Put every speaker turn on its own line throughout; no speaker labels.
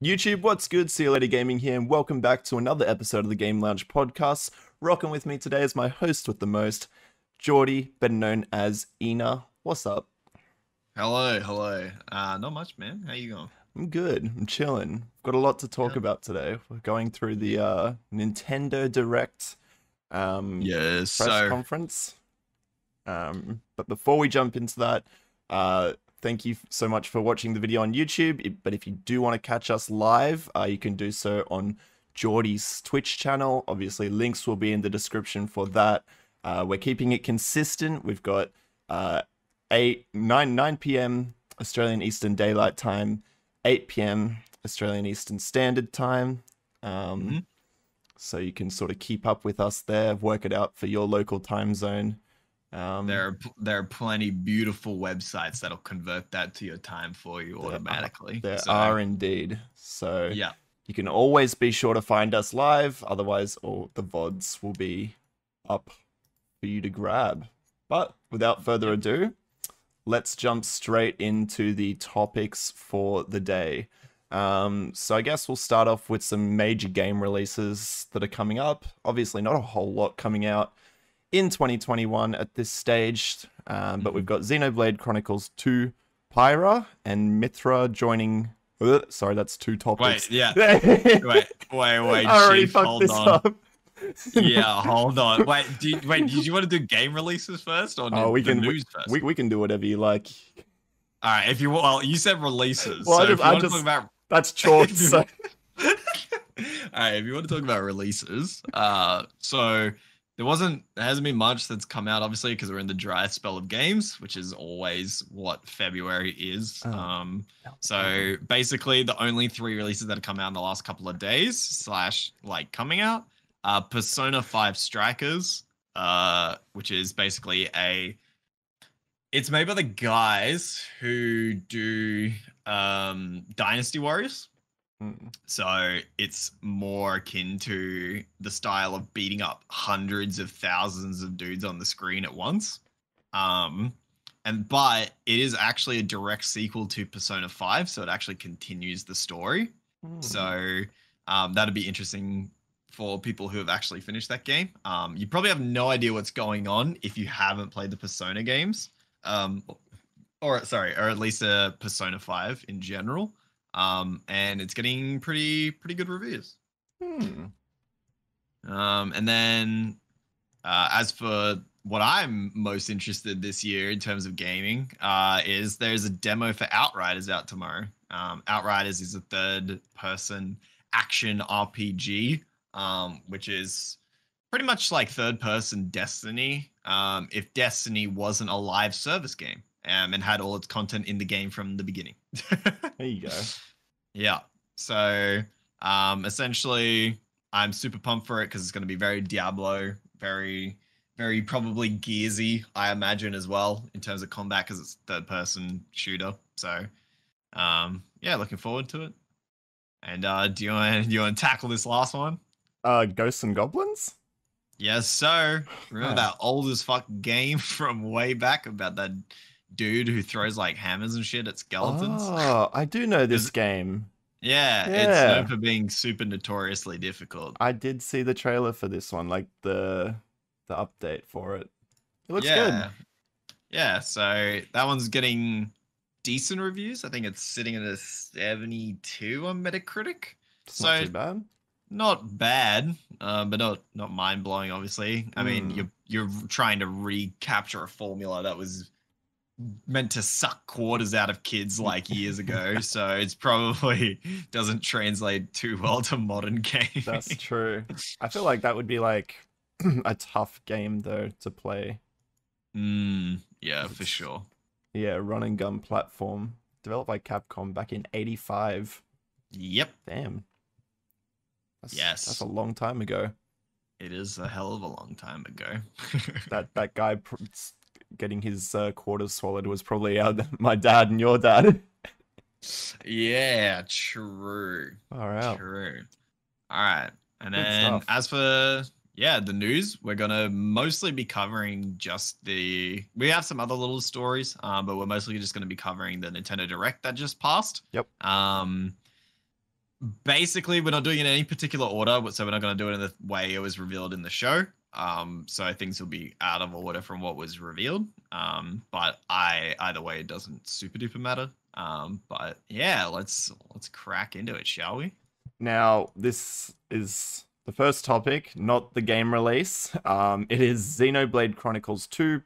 YouTube, what's good? XhiaGaming here, and welcome back to another episode of the Game Lounge podcast. Rocking with me today is my host with the most, Jordy, better known as Eeenaa. What's up?
Hello. Not much, man. How you going?
I'm good. I'm chilling. Got a lot to talk about today. We're going through the Nintendo Direct press conference. But before we jump into that, thank you so much for watching the video on YouTube. But if you do want to catch us live, you can do so on Jordy's Twitch channel. Obviously, links will be in the description for that. We're keeping it consistent. We've got 9 p.m. Australian Eastern Daylight Time, 8 p.m. Australian Eastern Standard Time. So you can sort of keep up with us there, work it out for your local time zone.
There are plenty beautiful websites that'll convert that to your time for you automatically.
There are indeed. So
yeah,
you can always be sure to find us live. Otherwise, all the VODs will be up for you to grab. But without further ado, let's jump straight into the topics for the day. So I guess we'll start off with some major game releases that are coming up. Obviously, not a whole lot coming out in 2021 at this stage, but we've got Xenoblade Chronicles 2 Pyra and Mithra joining. Sorry, that's two topics.
Wait. I
already fucked this up.
Yeah, hold on. Wait, did you want to do game releases first or news first?
We can do whatever you like.
All right, if you want, you said releases.
Well,
so
I just talk about that's shorts. So.
All right, if you want to talk about releases, so there hasn't been much that's come out, obviously, because we're in the dry spell of games, which is always what February is. So basically, the only 3 releases that have come out in the last couple of days / coming out, Persona 5 Strikers, which is basically it's made by the guys who do Dynasty Warriors. So it's more akin to the style of beating up hundreds of thousands of dudes on the screen at once. But it is actually a direct sequel to Persona 5, so it actually continues the story. So that'd be interesting for people who have actually finished that game. You probably have no idea what's going on if you haven't played the Persona games. Or at least Persona 5 in general. And it's getting pretty good reviews. And then as for what I'm most interested this year in terms of gaming, is there's a demo for Outriders out tomorrow. Outriders is a third-person action RPG, which is pretty much like third-person Destiny, if Destiny wasn't a live service game. And had all its content in the game from the beginning.
There you go.
Yeah. So essentially, I'm super pumped for it because it's going to be very Diablo, very, very probably Gearsy, I imagine, as well, in terms of combat because it's third-person shooter. So yeah, looking forward to it. And do you want to tackle this last one?
Ghosts and Goblins?
Yes, sir. Remember that old as fuck game from way back about that dude who throws like hammers and shit at skeletons?
Oh, I do know this game.
Yeah, it's known for being super notoriously difficult.
I did see the trailer for this one, like the update for it. It looks good.
Yeah, so that one's getting decent reviews. I think it's sitting at a 72 on Metacritic.
It's not too bad.
Not bad, but not mind blowing. Obviously, I mean you're trying to recapture a formula that was meant to suck quarters out of kids like years ago, so it's probably doesn't translate too well to modern games.
That's true. I feel like that would be like a tough game though to play.
Yeah, for sure.
Yeah, run and gun platform developed by Capcom back in '85.
Yep.
Damn.
Yes.
That's a long time ago.
It is a hell of a long time ago.
that guy getting his quarters swallowed was probably my dad and your dad.
Yeah, true.
All right.
True. All right. And then as for the news, we're going to mostly be covering we have some other little stories, but we're mostly just going to be covering the Nintendo Direct that just passed.
Yep.
Basically, we're not doing it in any particular order, so we're not going to do it in the way it was revealed in the show. So things will be out of order from what was revealed. But either way, it doesn't super duper matter. But yeah, let's crack into it, shall we?
Now, this is the first topic, not the game release. It is Xenoblade Chronicles 2,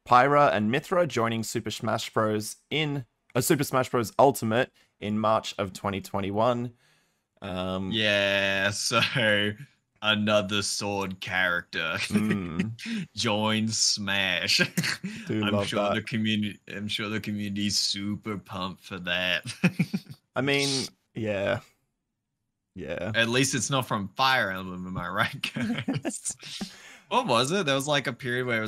Pyra and Mythra joining Super Smash Bros. Super Smash Bros. Ultimate in March of 2021.
Yeah, so another sword character joins Smash. I'm sure the community's super pumped for that.
I mean, yeah. Yeah.
At least it's not from Fire Emblem, am I right, guys? What was it? There was like a period where it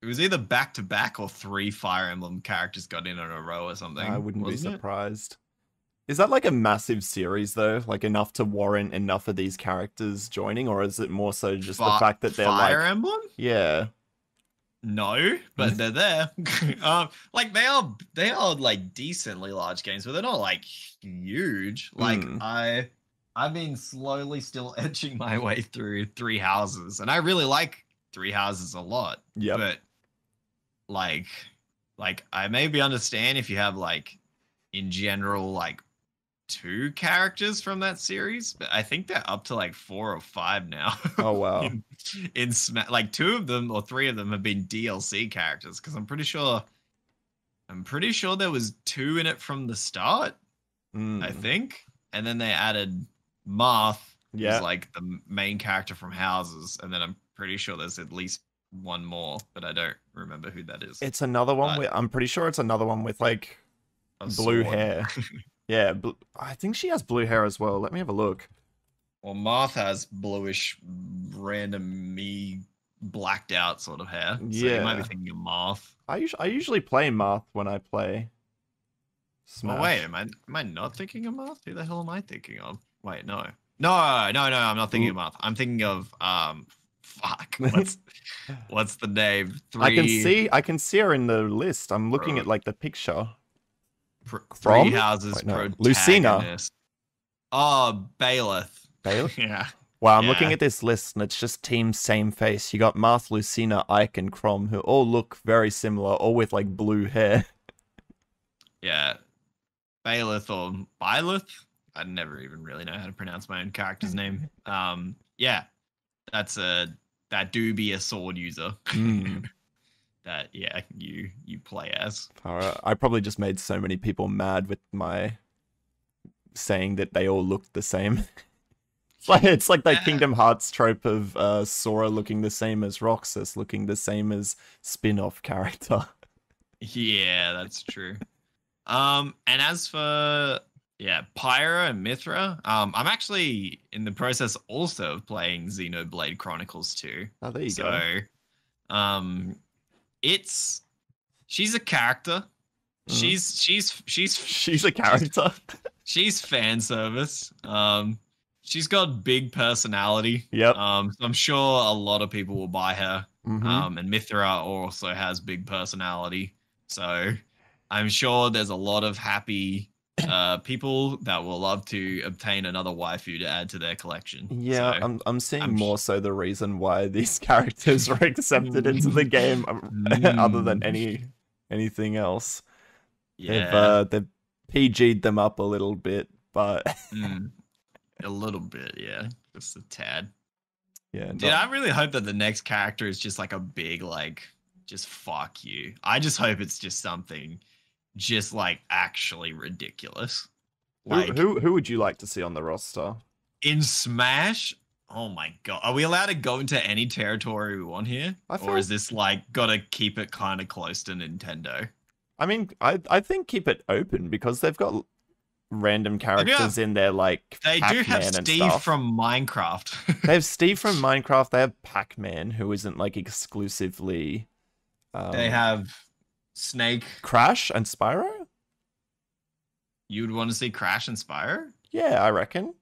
was either back to back or 3 Fire Emblem characters got in a row or something.
I wouldn't be surprised. Is that like a massive series though? Like enough to warrant enough of these characters joining, or is it more so just the fact that they're
Fire Emblem?
Yeah.
No, but they're there. Like they are like decently large games, but they're not like huge. Like I've been slowly still edging my way through 3 Houses, and I really like 3 Houses a lot.
Yeah.
But like I maybe understand if you have like in general like 2 characters from that series, but I think they're up to like 4 or 5 now.
Oh wow.
in like 2 of them or 3 of them have been DLC characters, because I'm pretty sure there was 2 in it from the start. I think, and then they added Marth, who's like the main character from Houses, and then I'm pretty sure there's at least 1 more, but I don't remember who that is.
It's another one I'm pretty sure it's another one with like blue hair. Yeah, I think she has blue hair as well. Let me have a look.
Well, Marth has bluish, random me blacked out sort of hair. So you might be thinking of Marth.
I usually play Marth when I play Smash.
Oh wait, am I not thinking of Marth? Who the hell am I thinking of? Wait, no, I'm not thinking of Marth. I'm thinking of fuck. What's the name?
3... I can see her in the list. I'm looking at like the picture.
3 Houses
Lucina.
Oh, Baelith.
Baelith?
Yeah.
Wow, I'm looking at this list and it's just team same face. You got Marth, Lucina, Ike, and Crom, who all look very similar, all with like blue hair.
Yeah. Baelith or Byleth? I never even really know how to pronounce my own character's name. Yeah. That do be a sword user. That you play as.
I probably just made so many people mad with my saying that they all looked the same. It's like that Kingdom Hearts trope of Sora looking the same as Roxas, looking the same as spin-off character.
Yeah, that's true. And as for Pyra and Mythra, I'm actually in the process also of playing Xenoblade Chronicles 2.
Oh, there you go.
She's a character.
She's a character.
She's fan service. She's got big personality.
Yep.
So I'm sure a lot of people will buy her. And Mythra also has big personality. So I'm sure there's a lot of happy people that will love to obtain another waifu to add to their collection.
Yeah, so I'm seeing more so the reason why these characters are accepted into the game other than anything else.
Yeah.
They've PG'd them up a little bit, but
a little bit, yeah, just a tad.
Yeah,
dude, I really hope that the next character is just like a big like just fuck you. I just hope it's just something just like actually ridiculous. Like
who would you like to see on the roster
in Smash? Oh my god, are we allowed to go into any territory we want here, or is this like gotta keep it kind of close to Nintendo?
I mean, I think keep it open because they've got random characters in there like
they
Pac-Man
do have Steve from Minecraft.
They have Steve from Minecraft. They have Pac-Man, who isn't like exclusively.
They have Snake,
Crash, and Spyro.
You'd want to see Crash and Spyro?
Yeah, I reckon.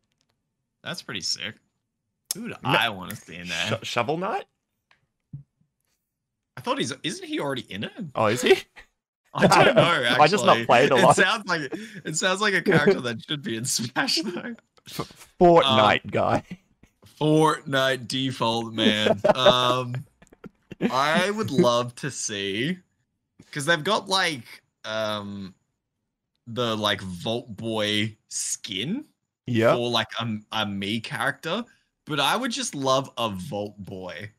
That's pretty sick. Who would I want to see in there?
Shovel Knight?
I thought isn't he already in it?
Oh, is he?
I don't know. Actually.
I just not played a lot.
It sounds like a character that should be in Smash though.
Fortnite guy.
Fortnite default, man. I would love to see, because they've got like the like Vault Boy skin for like a me character, but I would just love a Vault Boy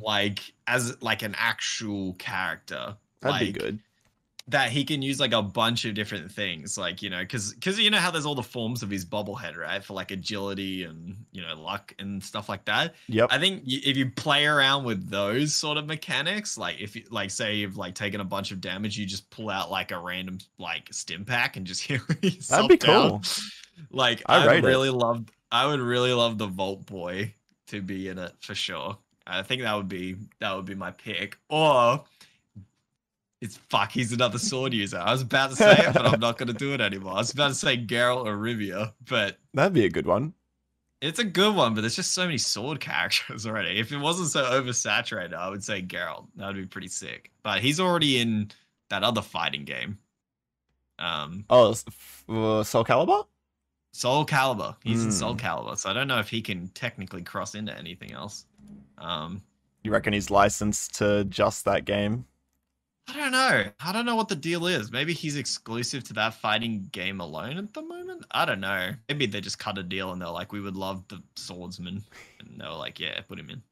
like as like an actual character.
That'd
like,
be good.
That he can use like a bunch of different things, like, you know, because you know how there's all the forms of his bobblehead, right? For like agility and, you know, luck and stuff like that.
Yep.
I think if you play around with those sort of mechanics, like if you like say you've like taken a bunch of damage, you just pull out like a random like stim pack and just heal yourself.
That'd be cool.
Like I would really love the Vault Boy to be in it for sure. I think that would be my pick. Or he's another sword user. I was about to say it, but I'm not going to do it anymore. I was about to say Geralt or Rivia, but
that'd be a good one.
It's a good one, but there's just so many sword characters already. If it wasn't so oversaturated, I would say Geralt. That would be pretty sick. But he's already in that other fighting game.
Soul Calibur?
Soul Calibur. He's in Soul Calibur, so I don't know if he can technically cross into anything else.
You reckon he's licensed to just that game?
I don't know. I don't know what the deal is. Maybe he's exclusive to that fighting game alone at the moment. I don't know. Maybe they just cut a deal and they're like, we would love the swordsman. And they were like, yeah, put him in.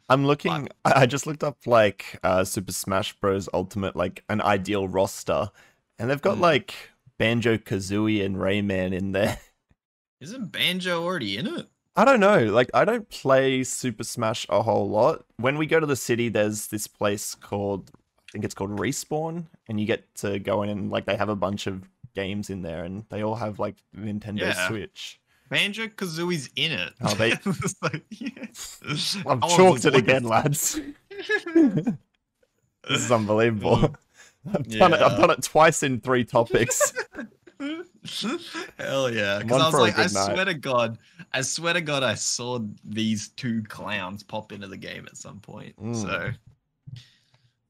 I'm looking, I just looked up like Super Smash Bros. Ultimate, like an ideal roster. And they've got like Banjo-Kazooie and Rayman in there.
Isn't Banjo already in it?
I don't know. Like, I don't play Super Smash a whole lot. When we go to the city, there's this place called, I think it's called Respawn, and you get to go in and like they have a bunch of games in there, and they all have like Nintendo Switch.
Banjo-Kazooie's in it.
Oh, they.
Like, yes.
I've chalked it again, lads. This is unbelievable. I've done it twice in 3 topics.
Hell yeah! Because I was like, I swear to God, I saw these 2 clowns pop into the game at some point. So.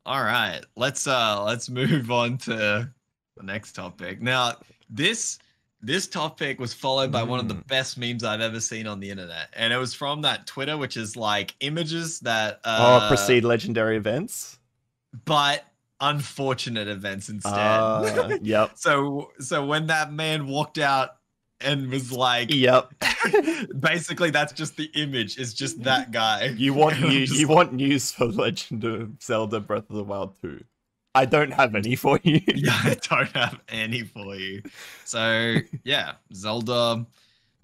All right, let's move on to the next topic. Now, this topic was followed by one of the best memes I've ever seen on the internet, and it was from that Twitter, which is like images that
precede legendary events,
but unfortunate events instead.
Yep.
So when that man walked out and was like,
yep.
Basically, that's just the image. It's just that guy.
You want news for Legend of Zelda Breath of the Wild 2? I don't have any for you.
Yeah, I don't have any for you. So yeah, Zelda,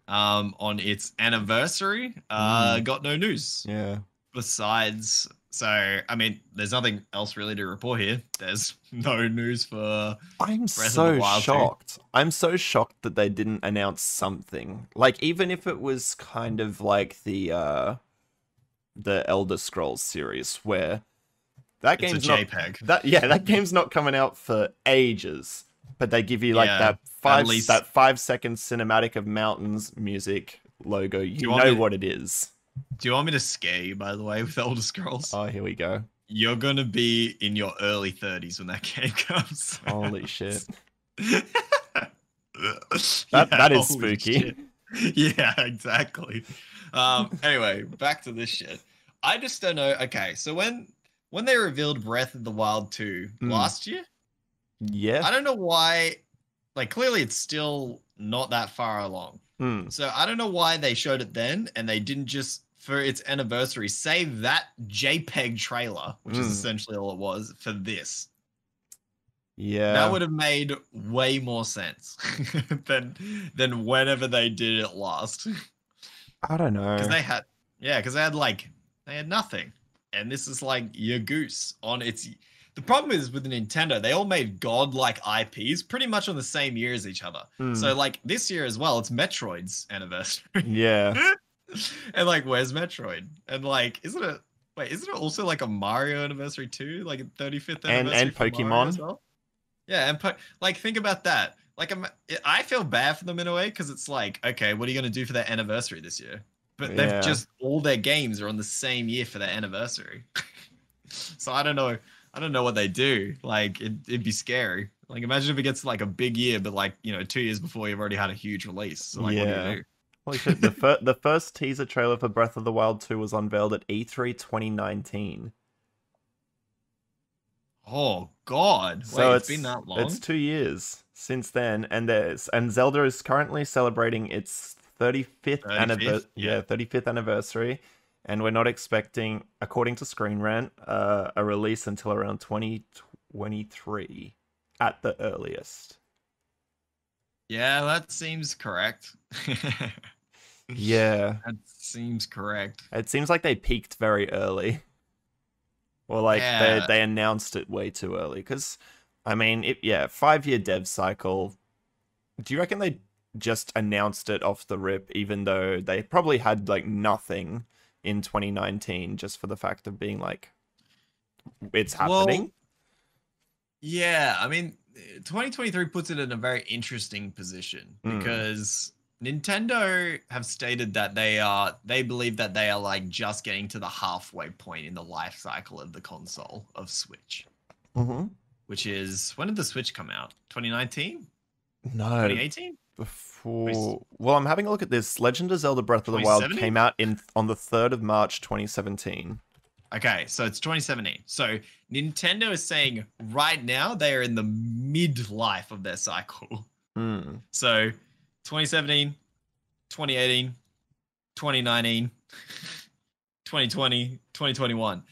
on its anniversary, got no news.
Yeah.
Besides, so I mean, there's nothing else really to report here. There's no news for.
I'm so shocked. I'm so shocked that they didn't announce something. Like, even if it was kind of like the Elder Scrolls series, where that game's not
JPEG.
That game's not coming out for ages, but they give you like that 5-second cinematic of mountains, music, logo. You know what it is.
Do you want me to scare you, by the way, with Elder Scrolls?
Oh, here we go.
You're going to be in your early 30s when that game comes.
Holy shit. That is spooky.
Shit. Yeah, exactly. Anyway, back to this shit. I just don't know. Okay, so when they revealed Breath of the Wild 2 last year, I don't know why. Like, clearly it's still not that far along. So I don't know why they showed it then and they didn't just, for its anniversary, save that JPEG trailer, which is essentially all it was, for this.
Yeah.
That would have made way more sense than whenever they did it last.
I don't know.
Because they had nothing. And this is like your goose on its. The problem is with Nintendo, they all made godlike IPs pretty much on the same year as each other. So like this year as well, it's Metroid's anniversary.
Yeah.
And like, where's Metroid? And like, isn't it also like a Mario anniversary too? Like a 35th anniversary
and Pokemon
as well? Yeah, and like think about that. Like I feel bad for them in a way because it's like, okay, what are you going to do for their anniversary this year? But they've just, all their games are on the same year for their anniversary. So I don't know what they do. Like it'd be scary. Like imagine if it gets like a big year, but like, 2 years before you've already had a huge release. So like, what do you do?
Holy shit, the first teaser trailer for Breath of the Wild 2 was unveiled at E3 2019.
Oh God!
So
Wait, it's been that long.
It's 2 years since then, and Zelda is currently celebrating its 35th
35th? Yeah.
35th anniversary, and we're not expecting, according to Screen Rant, a release until around 2023 at the earliest.
Yeah, that seems correct.
Yeah,
That seems correct.
it seems like they peaked very early. Or like
Yeah.
they announced it way too early. Because, I mean, 5-year dev cycle. Do you reckon they just announced it off the rip, even though they probably had like nothing in 2019, just for the fact of being like, it's happening?
Well, yeah, I mean, 2023 puts it in a very interesting position because Nintendo have stated that they believe that they are like just getting to the halfway point in the life cycle of the console of Switch. Which is, when did the Switch come out? 2019?
No.
2018?
Well, I'm having a look at this. Legend of Zelda Breath of the Wild came out on the 3rd of March 2017.
Okay, so it's 2017. So Nintendo is saying right now they are in the midlife of their cycle. So 2017, 2018, 2019, 2020, 2021.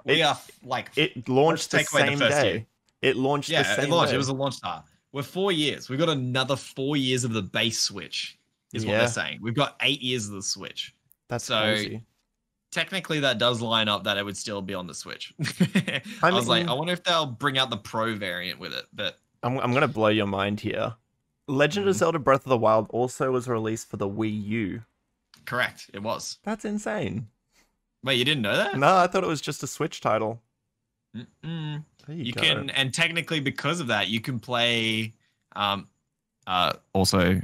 We are like...
It launched the same day. It launched the same day.
It was a launch start. We're 4 years. We've got another 4 years of the base Switch, is what they're saying. We've got 8 years of the Switch.
That's crazy.
Technically, that does line up that it would still be on the Switch. I was like, I wonder if they'll bring out the Pro variant with it. But
I'm going to blow your mind here. Legend of Zelda Breath of the Wild also was released for the Wii U.
Correct, it was.
That's insane.
Wait, you didn't know that?
No, I thought it was just a Switch title.
You can, and technically because of that, you can play. Also,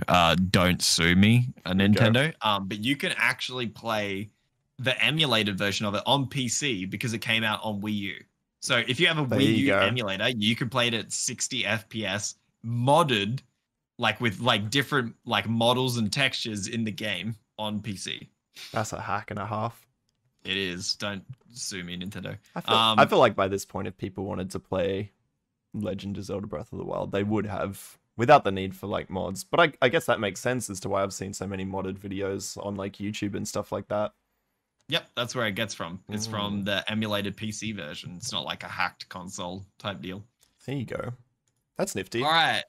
don't sue me, Nintendo. But you can actually play the emulated version of it on PC because it came out on Wii U. So if you have a Wii U emulator, you can play it at 60 FPS, modded, like with like different like models and textures in the game on PC.
That's a hack and a half.
It is. Don't sue me, Nintendo.
I feel like by this point, if people wanted to play Legend of Zelda Breath of the Wild, they would have, without the need for like mods. But I guess that makes sense as to why I've seen so many modded videos on like YouTube and stuff like that.
Yep, that's where it gets from. It's from the emulated PC version. It's not like a hacked console type deal.
There you go. That's nifty.
All right.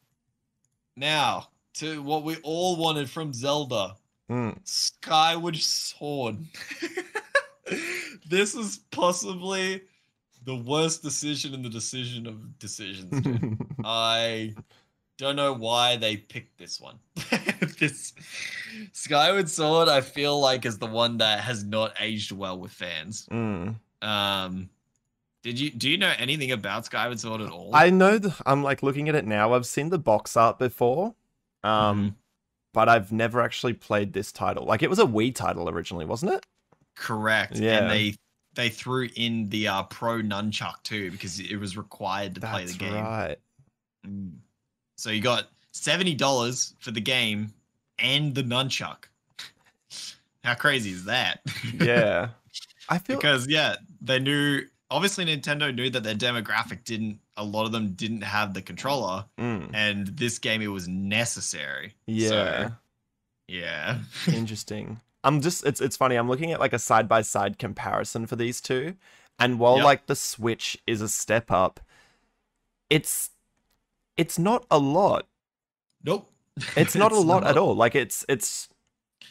Now, to what we all wanted from Zelda. Skyward Sword. This is possibly the worst decision in the decision of decisions, dude. I don't know why they picked this one. This Skyward Sword, I feel like, is the one that has not aged well with fans. Do you know anything about Skyward Sword at all?
I know I'm like looking at it now. I've seen the box art before. But I've never actually played this title. Like, it was a Wii title originally, wasn't it?
Correct.
Yeah.
And they threw in the Pro Nunchuck too because it was required to play the game.
That's right.
So you got $70 for the game and the Nunchuck. How crazy is that?
Yeah. I feel...
Because, yeah, they knew... Obviously, Nintendo knew that their demographic a lot of them didn't have the controller. And this game, it was necessary.
Yeah.
So, yeah.
Interesting. It's funny. I'm looking at like a side-by-side comparison for these two. And while like the Switch is a step up, it's not a lot.
Nope.
It's not a lot at all. Like it's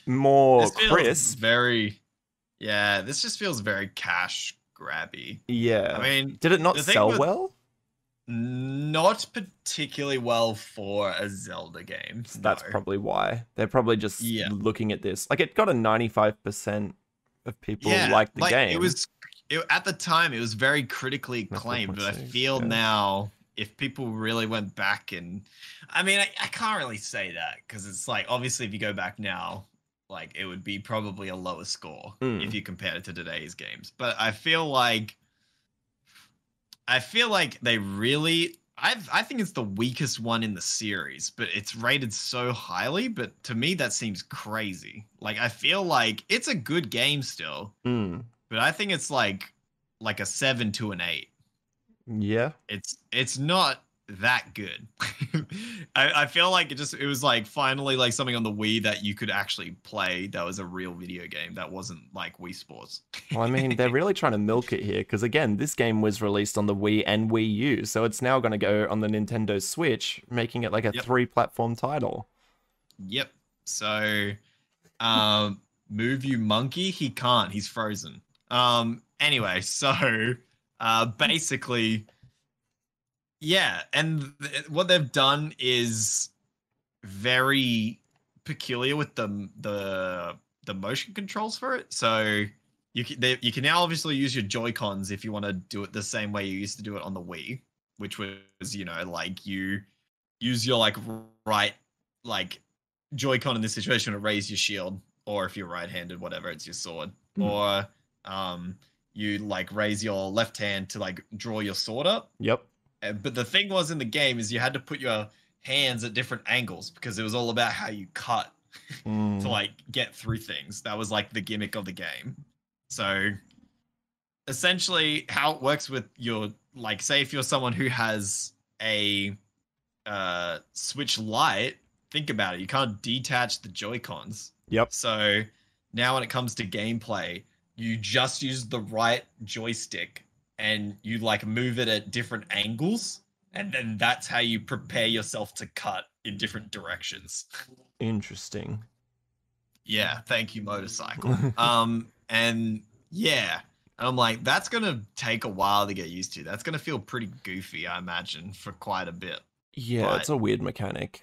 more crisp.
This just feels very cash grabby.
Yeah.
I mean,
did it not sell well?
Not particularly well for a Zelda game.
That's probably why. They're probably just looking at this. Like, it got a 95% of people like the game.
At the time, it was very critically acclaimed, but I feel now, if people really went back and... I mean, I can't really say that, because it's like, obviously, if you go back now, like, it would be probably a lower score if you compare it to today's games. But I feel like they really I think it's the weakest one in the series, but it's rated so highly. But to me, that seems crazy. Like, I feel like it's a good game still, but I think it's like a 7 to an 8.
Yeah.
It's not that good. I feel like it was like finally like something on the Wii that you could actually play that was a real video game that wasn't like Wii Sports.
Well, I mean, they're really trying to milk it here because, again, this game was released on the Wii and Wii U, so it's now going to go on the Nintendo Switch, making it like a 3-platform title.
Yep. So, move you monkey, he can't. He's frozen. Anyway, so basically, yeah, and what they've done is very peculiar with the motion controls for it. So you can now obviously use your Joy-Cons if you want to do it the same way you used to do it on the Wii, which was, you know, like you use your like right like Joy-Con in this situation to raise your shield, or if you're right-handed, whatever, it's your sword, or you like raise your left hand to like draw your sword up.
Yep.
But the thing was in the game is you had to put your hands at different angles because it was all about how you cut to like get through things. That was like the gimmick of the game. So essentially how it works with your, like, say if you're someone who has a Switch Lite, think about it. You can't detach the Joy-Cons.
Yep.
So now when it comes to gameplay, you just use the right joystick and you like move it at different angles, and then that's how you prepare yourself to cut in different directions.
Interesting.
Yeah, thank you, motorcycle. And yeah, and I'm like, that's gonna take a while to get used to. That's gonna feel pretty goofy, I imagine, for quite a bit.
Yeah,
But
it's a weird mechanic.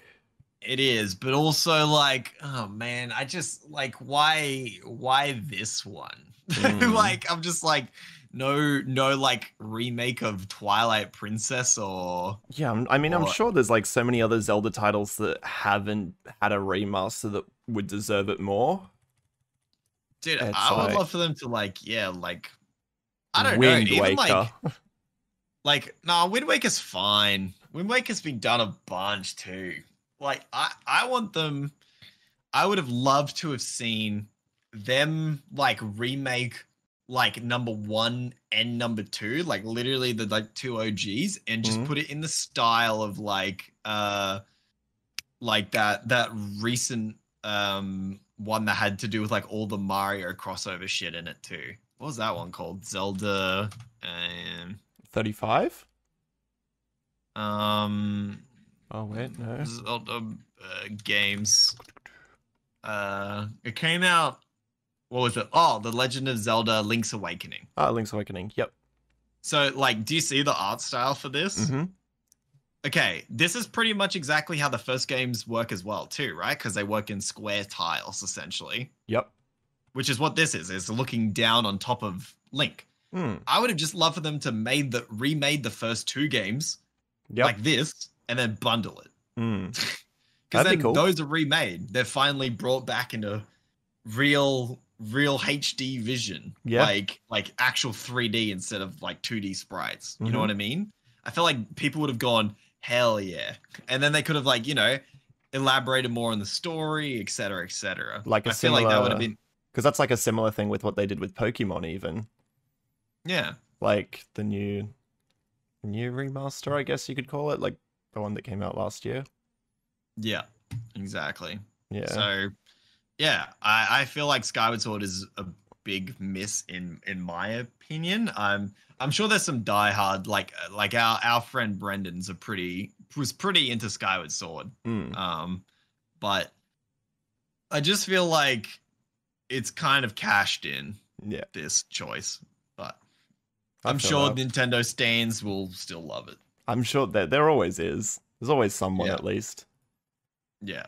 it is, but also like, oh man, I just like, why this one? Like, I'm just like, no like remake of Twilight Princess or
Yeah, I mean, I'm sure there's like so many other Zelda titles that haven't had a remaster that would deserve it more.
Dude,
It's
I would
like
love for them to like, yeah, like, I don't
Wind
know, even
Waker.
like, no, Wind Waker's fine. Wind Waker's been done a bunch too. Like, I want them. I would have loved to have seen them like remake like number 1 and number 2, like literally the like 2 OGs, and just put it in the style of like that recent one that had to do with like all the Mario crossover shit in it too. What was that one called? Zelda
35?
Oh
wait, no.
Zelda games. It came out. What was it? Oh, The Legend of Zelda: Link's Awakening.
Link's Awakening. Yep.
So, like, do you see the art style for this? Okay, this is pretty much exactly how the first games work as well, too, right? Because they work in square tiles, essentially.
Yep.
Which is what this is looking down on top of Link. I would have just loved for them to remade the first 2 games like this, and then bundle it. Because then
cool.
Those are remade. They're finally brought back into real HD vision.
Yeah.
Like actual 3D instead of like 2D sprites. You know what I mean? I feel like people would have gone, hell yeah. And then they could have, like, you know, elaborated more on the story, etc., etc.
Like
I feel like that would have been,
because that's like a similar thing with what they did with Pokemon, even.
Yeah.
Like the new remaster, I guess you could call it, like the one that came out last year.
Yeah, exactly.
Yeah.
So, yeah, I feel like Skyward Sword is a big miss in my opinion. I'm sure there's some diehard like our friend Brendan's was pretty into Skyward Sword. But I just feel like it's kind of cashed in.
Yeah.
This choice, but I'm sure Nintendo stands will still love it.
I'm sure that there always is. There's always someone at least.
Yeah.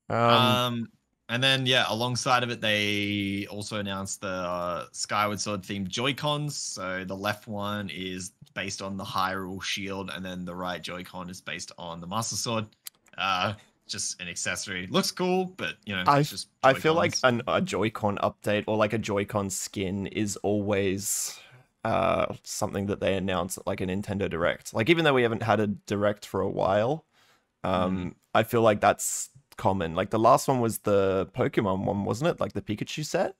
And then, yeah, alongside of it, they also announced the Skyward Sword themed Joy-Cons. So the left one is based on the Hyrule shield, and then the right Joy-Con is based on the Master Sword. Just an accessory. Looks cool, but, you know, it's just Joy-Cons.
I feel like a Joy-Con update or like a Joy-Con skin is always something that they announce at like a Nintendo Direct. Like even though we haven't had a Direct for a while, I feel like that's common. Like the last one was the Pokemon one, wasn't it? Like the Pikachu set.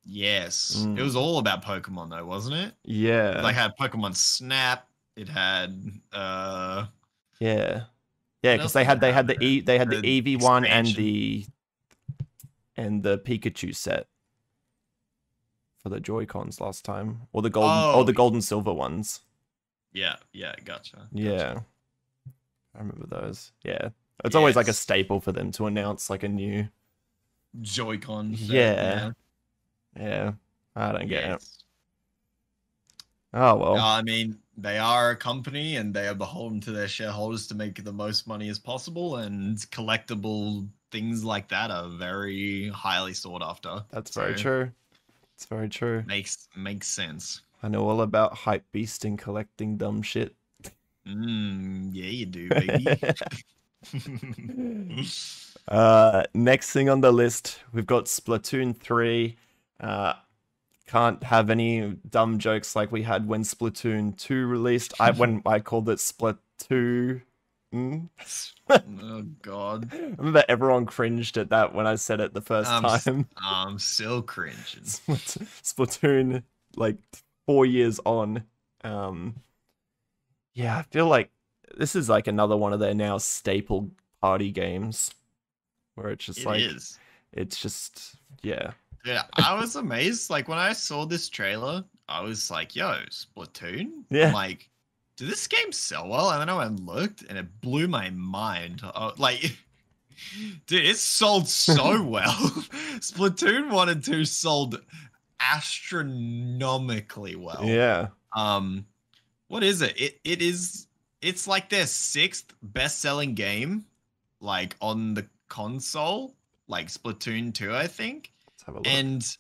Yes, it was all about Pokemon though, wasn't it?
Yeah.
Like had Pokemon Snap. It had
yeah,
what
because
else
they
did
had
it have?
the Eevee one and
expansion.
the Pikachu set for the Joy-Cons last time, or the
Oh,
golden silver ones.
yeah, gotcha.
Yeah, I remember those. Yeah, it's always like a
Yes.
staple for them to announce like a new.
Joy-Con.
Yeah. Yeah, I don't get it.
Yes.
Oh well.
I mean, they are a company and they are beholden to their shareholders to make the most money as possible, and collectible things like that are very highly sought after.
That's very true. It's very true.
Makes sense.
I know all about hype beast and collecting dumb shit.
Yeah, you do, baby.
Next thing on the list, we've got Splatoon 3. Can't have any dumb jokes like we had when Splatoon 2 released. When I called it Splatoon.
Oh god.
I remember everyone cringed at that when I said it the first time.
I'm still cringing.
Splatoon, like 4 years on. Yeah, I feel like this is like another one of their now staple party games, where it's just it's just yeah.
Yeah, I was amazed. Like when I saw this trailer, I was like, "Yo, Splatoon!"
Yeah.
I'm like, did this game sell well? And then I went and looked, and it blew my mind. Like, dude, it sold so well. Splatoon 1 and 2 sold astronomically well.
Yeah.
What is it? It's like their 6th best-selling game, like on the console, like Splatoon 2, I think.
Let's have a look.
And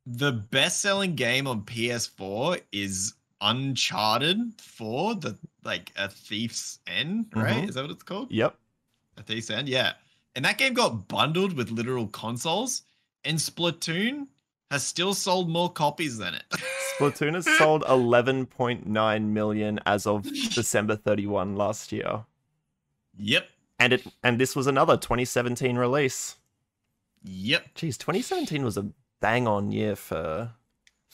the best-selling game on PS4 is Uncharted 4, A Thief's End, right? Is that what it's called?
Yep.
A Thief's End, yeah. And that game got bundled with literal consoles, and Splatoon has still sold more copies than it.
Splatoon has sold 11.9 million as of December 31 last year.
Yep.
And this was another 2017 release.
Yep.
Jeez, 2017 was a bang-on year for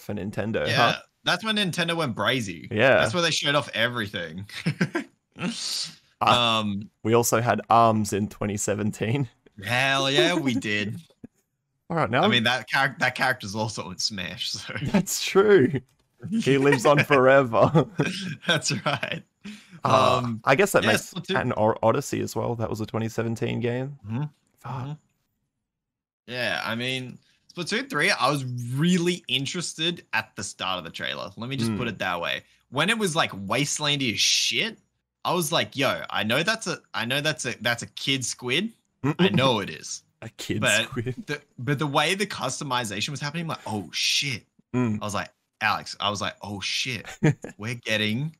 Nintendo.
Yeah,
huh?
that's when Nintendo went brazy.
Yeah.
That's where they showed off everything.
We also had ARMS in 2017.
Hell yeah, we did.
All right, now
I mean that character's also in Smash, so
that's true. He lives on forever.
That's right.
I guess that makes
Splatoon.
and Odyssey as well. That was a 2017 game.
Yeah, I mean Splatoon 3, I was really interested at the start of the trailer. Let me just put it that way. When it was like wastelandy as shit, I was like, yo, I know that's a kid squid. I know it is.
A kid squid.
But the way the customization was happening, I'm like, oh shit. I was like, Alex, oh shit. We're getting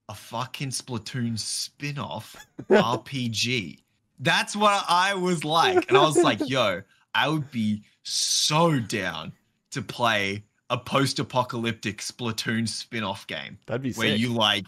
a fucking Splatoon spin-off RPG. That's what I was like. And I was like, yo, I would be so down to play a post-apocalyptic Splatoon spin-off game.
That'd be
where
sick.
you like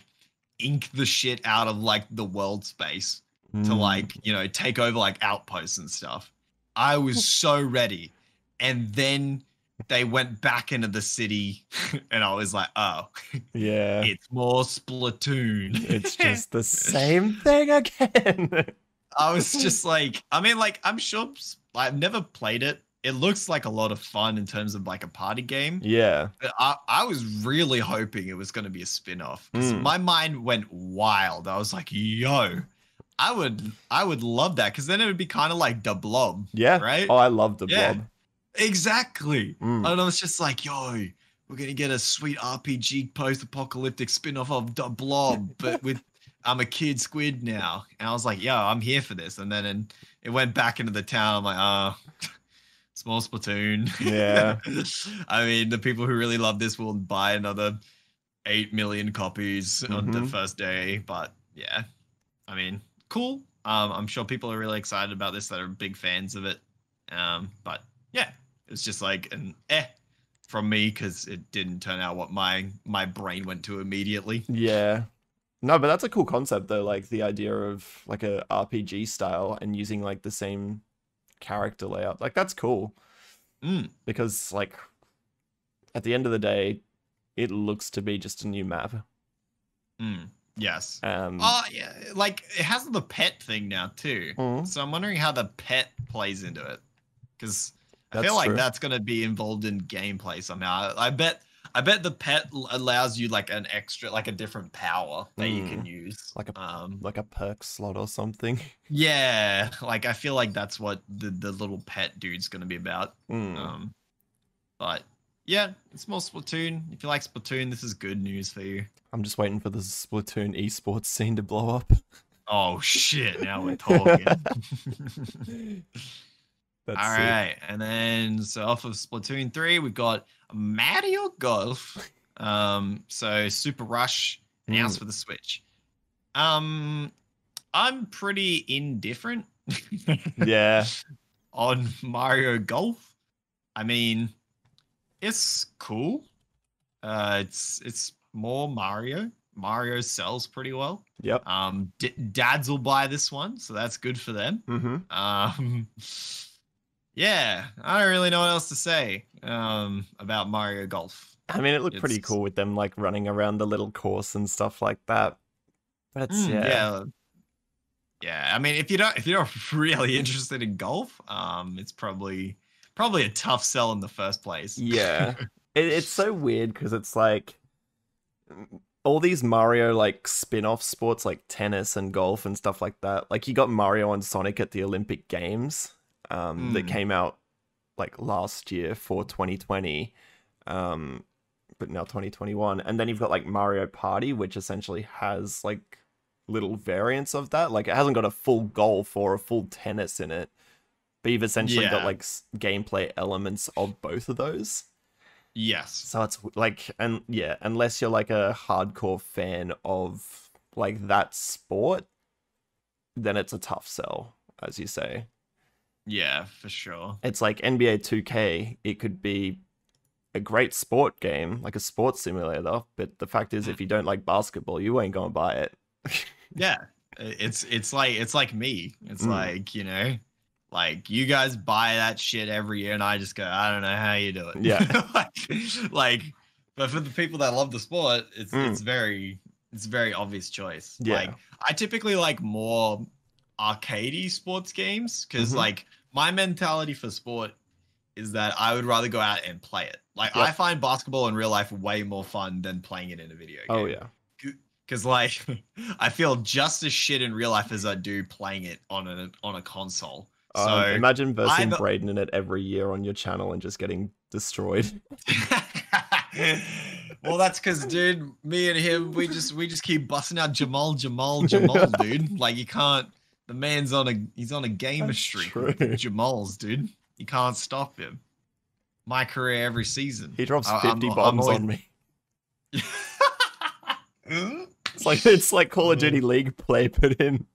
ink the shit out of like the world space to like, take over like outposts and stuff. I was so ready. And then they went back into the city and I was like, oh,
yeah,
it's more Splatoon.
It's just the same thing again.
I was just like, I mean, like, I'm sure I've never played it. It looks like a lot of fun in terms of like a party game.
Yeah.
But I was really hoping it was going to be a spin-off. My mind went wild. I was like, yo, I would love that, because then it would be kind of like the Blob.
Yeah.
Right?
Oh, I love the Blob.
Exactly. And I was just like, yo, we're going to get a sweet RPG post-apocalyptic spin-off of the Blob, but with I'm a kid squid now. And I was like, yo, I'm here for this. And then it went back into the town. I'm like, small Splatoon.
Yeah.
I mean, the people who really love this will buy another 8 million copies on the first day. But yeah, I mean, cool. I'm sure people are really excited about this that are big fans of it. But yeah, it's just like an from me because it didn't turn out what my brain went to immediately.
Yeah. No, but that's a cool concept though, like the idea of like a RPG style and using like the same character layout. Like that's cool. Because like at the end of the day, it looks to be just a new map.
Yes.
Yeah,
like it has the pet thing now too. So I'm wondering how the pet plays into it. Because I feel like that's gonna be involved in gameplay somehow. I bet the pet allows you like an extra, like a different power that you can use,
like a perk slot or something.
Yeah, like I feel like that's what the little pet dude's gonna be about. But yeah, it's more Splatoon. If you like Splatoon, this is good news for you.
I'm just waiting for the Splatoon esports scene to blow up.
Oh shit! Now we're talking.
All
right, and then so off of Splatoon 3, we've got Mario Golf. So Super Rush announced for the Switch. I'm pretty indifferent.
Yeah.
On Mario Golf. I mean, it's cool. It's more Mario. Mario sells pretty well.
Yep.
Dads will buy this one, so that's good for them. Yeah, I don't really know what else to say about Mario Golf.
I mean, it looked pretty cool with them like running around the little course and stuff like that. But it's,
yeah. I mean, if you're really interested in golf, it's probably a tough sell in the first place.
Yeah, it's so weird because it's like all these Mario like spin-off sports like tennis and golf and stuff like that. Like you got Mario and Sonic at the Olympic Games. That came out like last year for 2020, but now 2021. And then you've got like Mario Party, which essentially has like little variants of that. Like it hasn't got a full golf or a full tennis in it, but you've essentially got like gameplay elements of both of those.
Yes.
So it's like, and yeah, unless you're like a hardcore fan of like that sport, then it's a tough sell, as you say.
Yeah, for sure.
It's like NBA 2K. It could be a great sport game, like a sports simulator, but the fact is, if you don't like basketball, you ain't gonna buy it.
Yeah, it's like me. It's like, you know, like you guys buy that shit every year, and I just go, I don't know how you do it.
Yeah,
like, but for the people that love the sport, it's very obvious choice.
Yeah.
Like, I typically like more arcadey sports games because like my mentality for sport is that I would rather go out and play it. Like I find basketball in real life way more fun than playing it in a video game.
Oh yeah.
Because like I feel just as shit in real life as I do playing it on a console. So
imagine versing Braden in it every year on your channel and just getting destroyed.
Well, that's because, dude, me and him, we just keep busting out Jamal, dude. Like you can't. The man's on a gamer streak with Jamal's, dude. You can't stop him. My career every season.
He drops 50 bombs on me. It's like Call of Duty League play, but in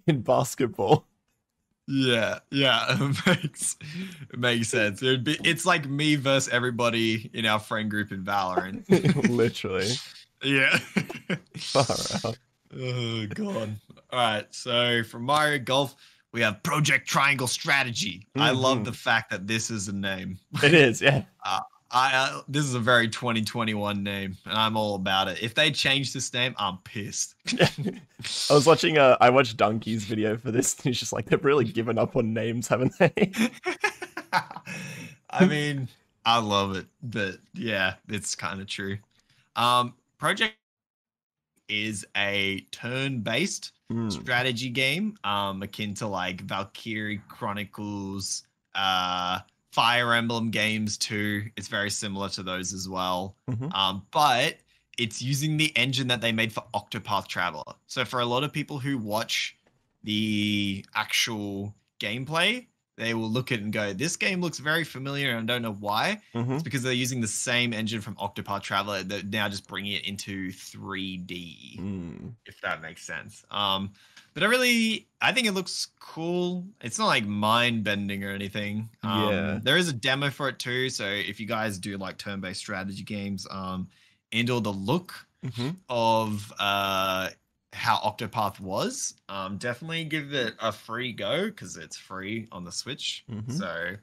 basketball.
Yeah, it makes sense. It's like me versus everybody in our friend group in Valorant.
Literally.
Yeah.
Far out.
Oh god. All right. So for Mario Golf, we have Project Triangle Strategy. I love the fact that this is a name.
It is, yeah.
This is a very 2021 name, and I'm all about it. If they change this name, I'm pissed.
I was watching I watched Donkey's video for this, and he's just like, they've really given up on names, haven't they?
I mean, I love it, but yeah, it's kind of true. Project is a turn-based strategy game, akin to like Valkyrie Chronicles, Fire Emblem games too. It's very similar to those as well. But it's using the engine that they made for Octopath Traveler. So for a lot of people who watch the actual gameplay, they will look at it and go, this game looks very familiar, and I don't know why.
Mm-hmm.
It's because they're using the same engine from Octopath Traveler. They're now just bringing it into 3D, if that makes sense. But I think it looks cool. It's not like mind-bending or anything. There is a demo for it too, so if you guys do like turn-based strategy games, and or the look of how Octopath was, definitely give it a free go because it's free on the Switch. So,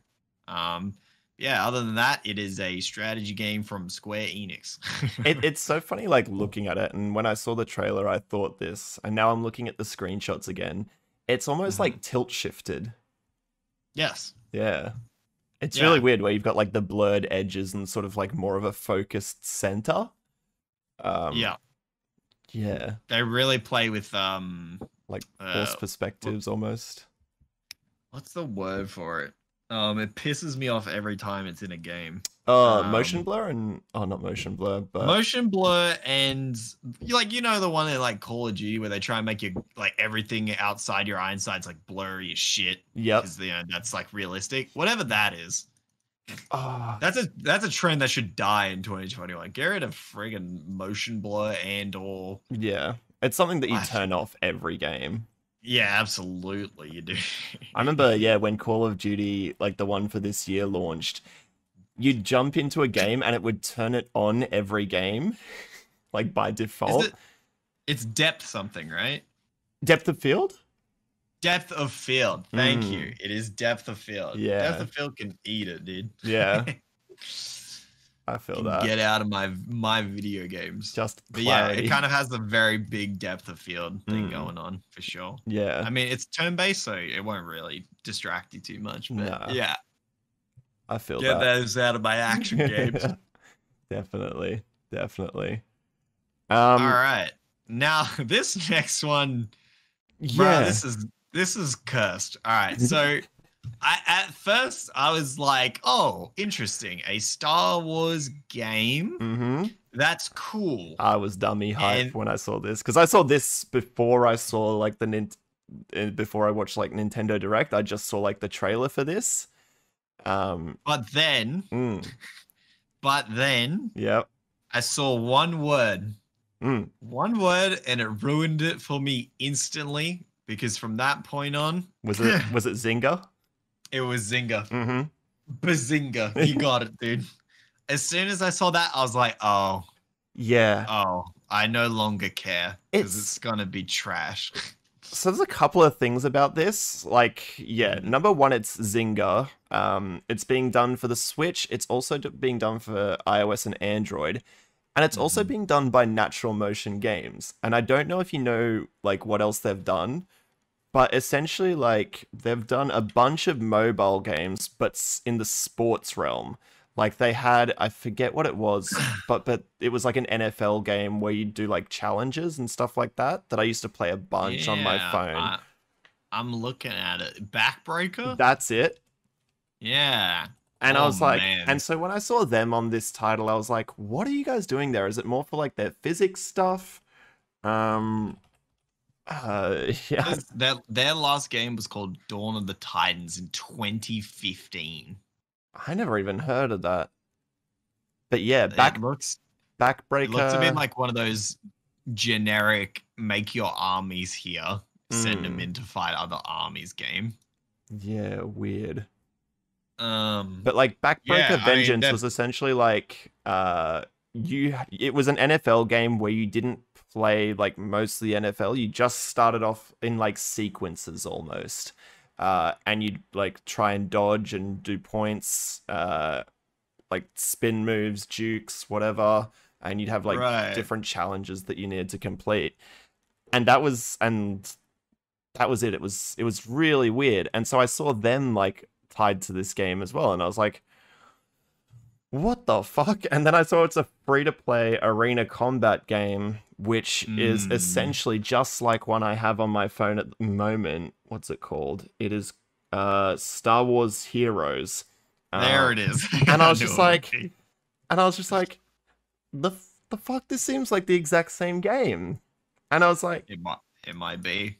yeah, other than that, it is a strategy game from Square Enix.
It's so funny, like, looking at it, and when I saw the trailer, I thought this, and now I'm looking at the screenshots again. It's almost like tilt-shifted.
Yes.
Yeah. It's really weird where you've got, like, the blurred edges and sort of, like, more of a focused center. Yeah.
They really play with,
like, force perspectives, almost.
What's the word for it? It pisses me off every time it's in a game.
Motion blur and not motion blur, but
motion blur and like the one in like Call of Duty where they try and make you like everything outside your eye inside's like blurry as shit.
Yep.
Because that's like realistic. Whatever that is. That's a trend that should die in 2021. Get rid of friggin' motion blur or
it's something that you turn off every game.
Yeah, absolutely, you do.
I remember, when Call of Duty, like the one for this year, launched, you'd jump into a game and it would turn it on every game, like by default.
It's depth something, right?
Depth of field?
Depth of field. Thank you. It is depth of field.
Yeah.
Depth of field can eat it, dude.
Yeah. I feel that.
Get out of my video games.
Just
but
clarity.
Yeah, it kind of has a very big depth of field thing going on for sure.
Yeah.
I mean, it's turn-based, so it won't really distract you too much. But yeah.
I feel
Get
that.
those out of my action games.
Definitely.
All right. Now this next one. Bro, this is cursed. All right. So at first I was like, oh, interesting. A Star Wars game. That's cool.
I was dummy hype when I saw this because I saw this before I saw like before I watched like Nintendo Direct. I just saw like the trailer for this.
But then
yep,
I saw one word. One word, and it ruined it for me instantly because from that point on,
was it Zynga?
It was Zynga. Bazinga. You got it, dude. As soon as I saw that, I was like, oh.
Yeah.
Oh, I no longer care because it's going to be trash.
So there's a couple of things about this. Like, number one, it's Zynga. It's being done for the Switch. It's also being done for iOS and Android. And it's also being done by Natural Motion Games. And I don't know if you know, like, what else they've done. But essentially, like, they've done a bunch of mobile games, but in the sports realm. Like, they had, I forget what it was, but it was like an NFL game where you do, like, challenges and stuff like that I used to play a bunch on my phone.
I'm looking at it. Backbreaker?
That's it.
Yeah.
And I was like, and so when I saw them on this title, I was like, what are you guys doing there? Is it more for, like, their physics stuff? Yeah.
Their last game was called Dawn of the Titans in 2015.
I never even heard of that. But yeah,
Backbreaker.
It
looks to be like one of those generic make your armies here, send them in to fight other armies game.
Yeah, weird. But like Backbreaker Vengeance was essentially like it was an NFL game where you didn't play like mostly NFL. You just started off in like sequences almost. And you'd like try and dodge and do points, like spin moves, jukes, whatever, and you'd have like different challenges that you needed to complete. And that was it. It was really weird. And so I saw them like tied to this game as well, and I was like, what the fuck? And then I saw it's a free-to-play arena combat game, which is essentially just like one I have on my phone at the moment. What's it called? It is Star Wars Heroes.
There it is.
And I was just like, the fuck? This seems like the exact same game. And I was like,
it might be.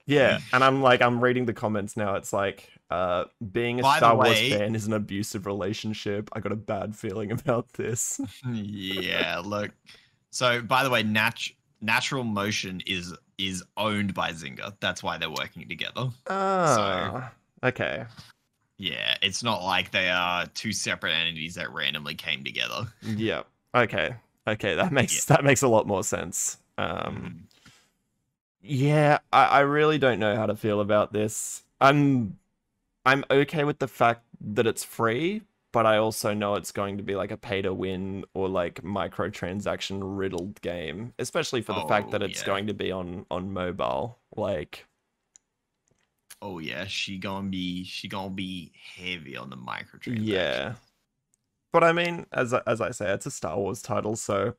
Yeah, and I'm reading the comments now. It's like, Being a
By the
Star Wars
way-
fan is an abusive relationship. I got a bad feeling about this.
Yeah, look. So, by the way, Natural Motion is owned by Zynga. That's why they're working together.
Ah, okay.
Yeah, it's not like they are two separate entities that randomly came together.
Yeah. Okay. Okay, that makes a lot more sense. Yeah, I really don't know how to feel about this. I'm okay with the fact that it's free, but I also know it's going to be like a pay to win or like microtransaction riddled game, especially for the fact that it's going to be on mobile. Like,
oh yeah, she gonna be heavy on the microtransactions.
yeah. But I mean, as I say, it's a Star Wars title, so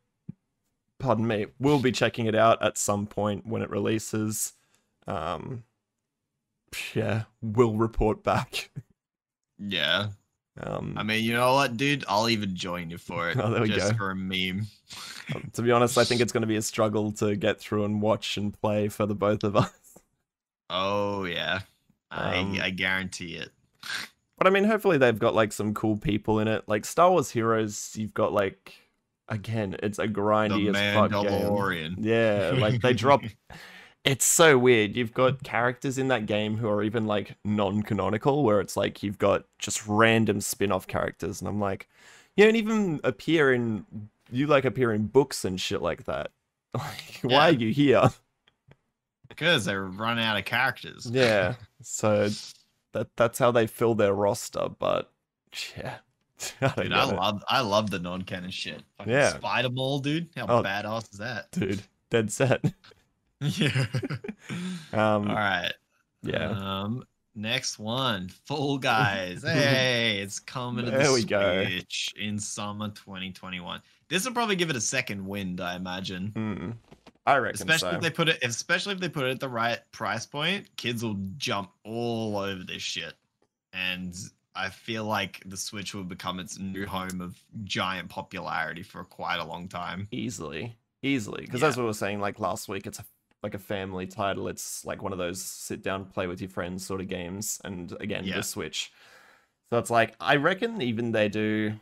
pardon me, we'll be checking it out at some point when it releases. Yeah, we'll report back.
Yeah. I mean, you know what, dude? I'll even join you for it.
Oh, there we
just
go.
for a meme.
To be honest, I think it's going to be a struggle to get through and watch and play for the both of us.
Oh yeah, I guarantee it.
But I mean, hopefully they've got like some cool people in it. Like Star Wars Heroes, you've got like, again, it's a grindy as fuck
Mandalorian.
game. Yeah, like they drop. It's so weird. You've got characters in that game who are even like non-canonical, where it's like you've got just random spin-off characters, and I'm like, you don't even appear in books and shit like that. Like, why are you here?
Because they run out of characters.
Yeah, so that's how they fill their roster. But yeah,
dude, I love the non-canon shit. Fucking
Yeah,
Spider Mole, dude. How badass is that,
dude? Dead set.
Yeah. All right.
Yeah.
Next one, Fall Guys. Hey, it's coming to the Switch in summer 2021. This will probably give it a second wind, I imagine.
I reckon
especially if they put it at the right price point, kids will jump all over this shit. And I feel like the Switch will become its new home of giant popularity for quite a long time.
Easily. Because as we were saying like last week, it's like a family title. It's like one of those sit down, play with your friends sort of games. And again, the Switch. So it's like, I reckon even they do...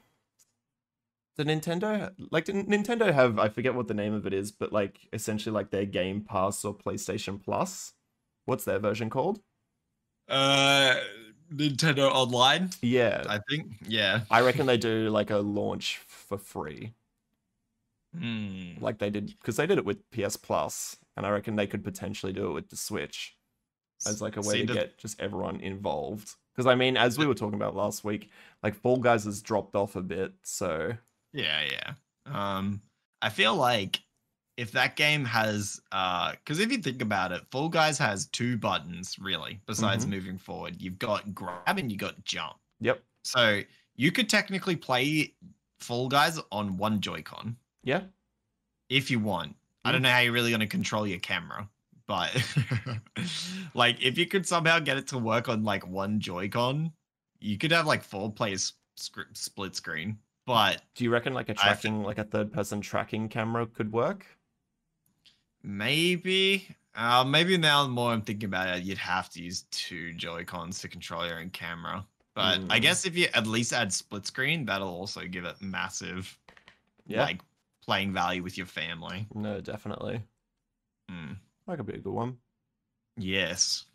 Did Nintendo have, I forget what the name of it is, but like essentially like their Game Pass or PlayStation Plus? What's their version called?
Nintendo Online?
Yeah.
I think, yeah.
I reckon they do like a launch for free. Like they did, because they did it with PS Plus, and I reckon they could potentially do it with the Switch as like a way to get just everyone involved. Because I mean, as we were talking about last week, like Fall Guys has dropped off a bit, so...
Yeah. I feel like if that game has, because if you think about it, Fall Guys has two buttons really. Besides moving forward, you've got grab and you got jump.
Yep.
So you could technically play Fall Guys on one Joy-Con.
Yeah.
If you want. I don't know how you're really going to control your camera, but like if you could somehow get it to work on like one Joy-Con, you could have like 4 players split screen. But
do you reckon like a tracking, like a third-person tracking camera could work?
Maybe. Maybe now the more I'm thinking about it, you'd have to use 2 Joy-Cons to control your own camera. But I guess if you at least add split screen, that'll also give it massive, like playing value with your family.
No, definitely. That could be a good one.
Yes.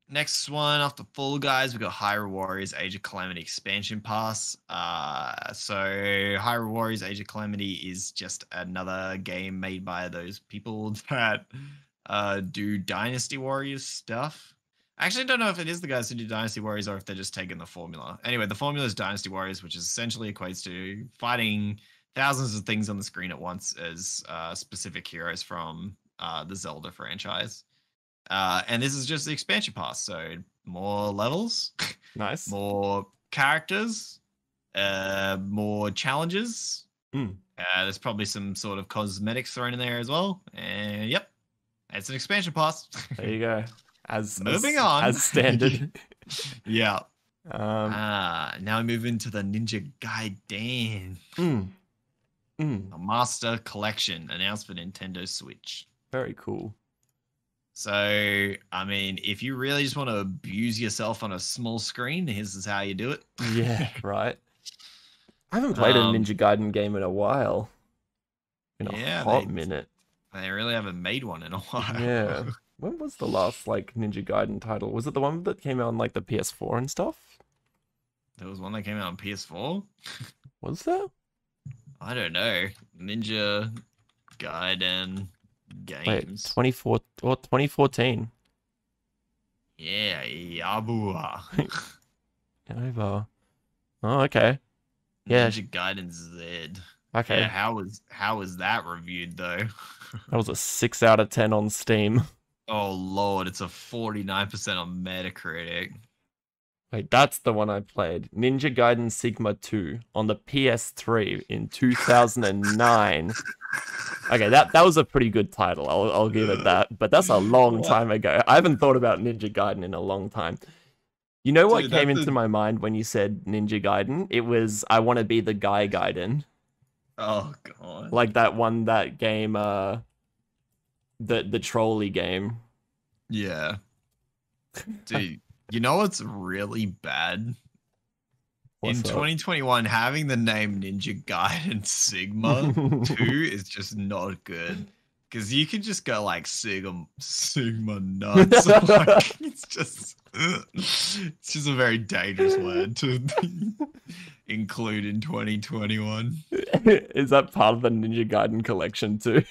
Next one after Fall Guys, we got Hyrule Warriors Age of Calamity expansion pass. So Hyrule Warriors Age of Calamity is just another game made by those people that do Dynasty Warriors stuff. I actually don't know if it is the guys who do Dynasty Warriors or if they're just taking the formula. Anyway, the formula is Dynasty Warriors, which is essentially equates to fighting thousands of things on the screen at once as specific heroes from the Zelda franchise. And this is just the expansion pass, so more levels,
nice,
more characters, more challenges. There's probably some sort of cosmetics thrown in there as well. And yep, it's an expansion pass.
There you go.
Moving on
as standard.
Yeah. Now we move into the Ninja Gaiden. A Master Collection announced for Nintendo Switch.
Very cool.
So, I mean, if you really just want to abuse yourself on a small screen, this is how you do it.
Yeah, right. I haven't played a Ninja Gaiden game in a while. In a hot minute.
They really haven't made one in a while.
Yeah. When was the last like Ninja Gaiden title? Was it the one that came out on like the PS4 and stuff?
There was one that came out on PS4.
Was there?
I don't know. Ninja Gaiden games.
Wait, 2014.
Yeah, Yabua.
Over. Oh, okay. Yeah.
Ninja Gaiden Z.
Okay.
Yeah, how was that reviewed though?
That was a 6 out of 10 on Steam.
Oh lord, it's a 49% on Metacritic.
Wait, that's the one I played. Ninja Gaiden Sigma 2 on the PS3 in 2009. Okay, that was a pretty good title. I'll give it that. But that's a long time ago. I haven't thought about Ninja Gaiden in a long time. You know what came into my mind when you said Ninja Gaiden? It was I want to be the guy Gaiden.
Oh god.
Like that game the trolley game.
Yeah. Dude, you know what's really bad?
What's
in 2021, having the name Ninja Gaiden Sigma 2 is just not good. Because you can just go like Sigma nuts. Like, it's just a very dangerous word to include in 2021.
Is that part of the Ninja Gaiden collection too?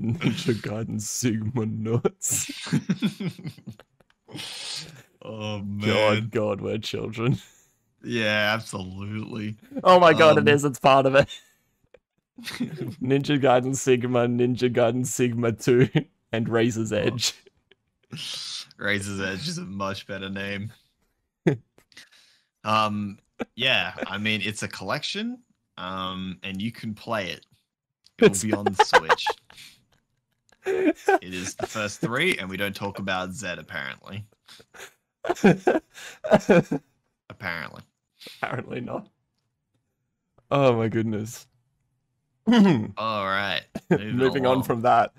Ninja Gaiden Sigma nuts.
Oh man.
God, we're children.
Yeah, absolutely.
Oh my god, it is. It's part of it. Ninja Gaiden Sigma 2, and Razor's Edge.
Razor's Edge is a much better name. Yeah, I mean it's a collection, and you can play it. It will be on the Switch. It is the first 3, and we don't talk about Z apparently.
Apparently not. Oh my goodness.
All right.
Moving on from that.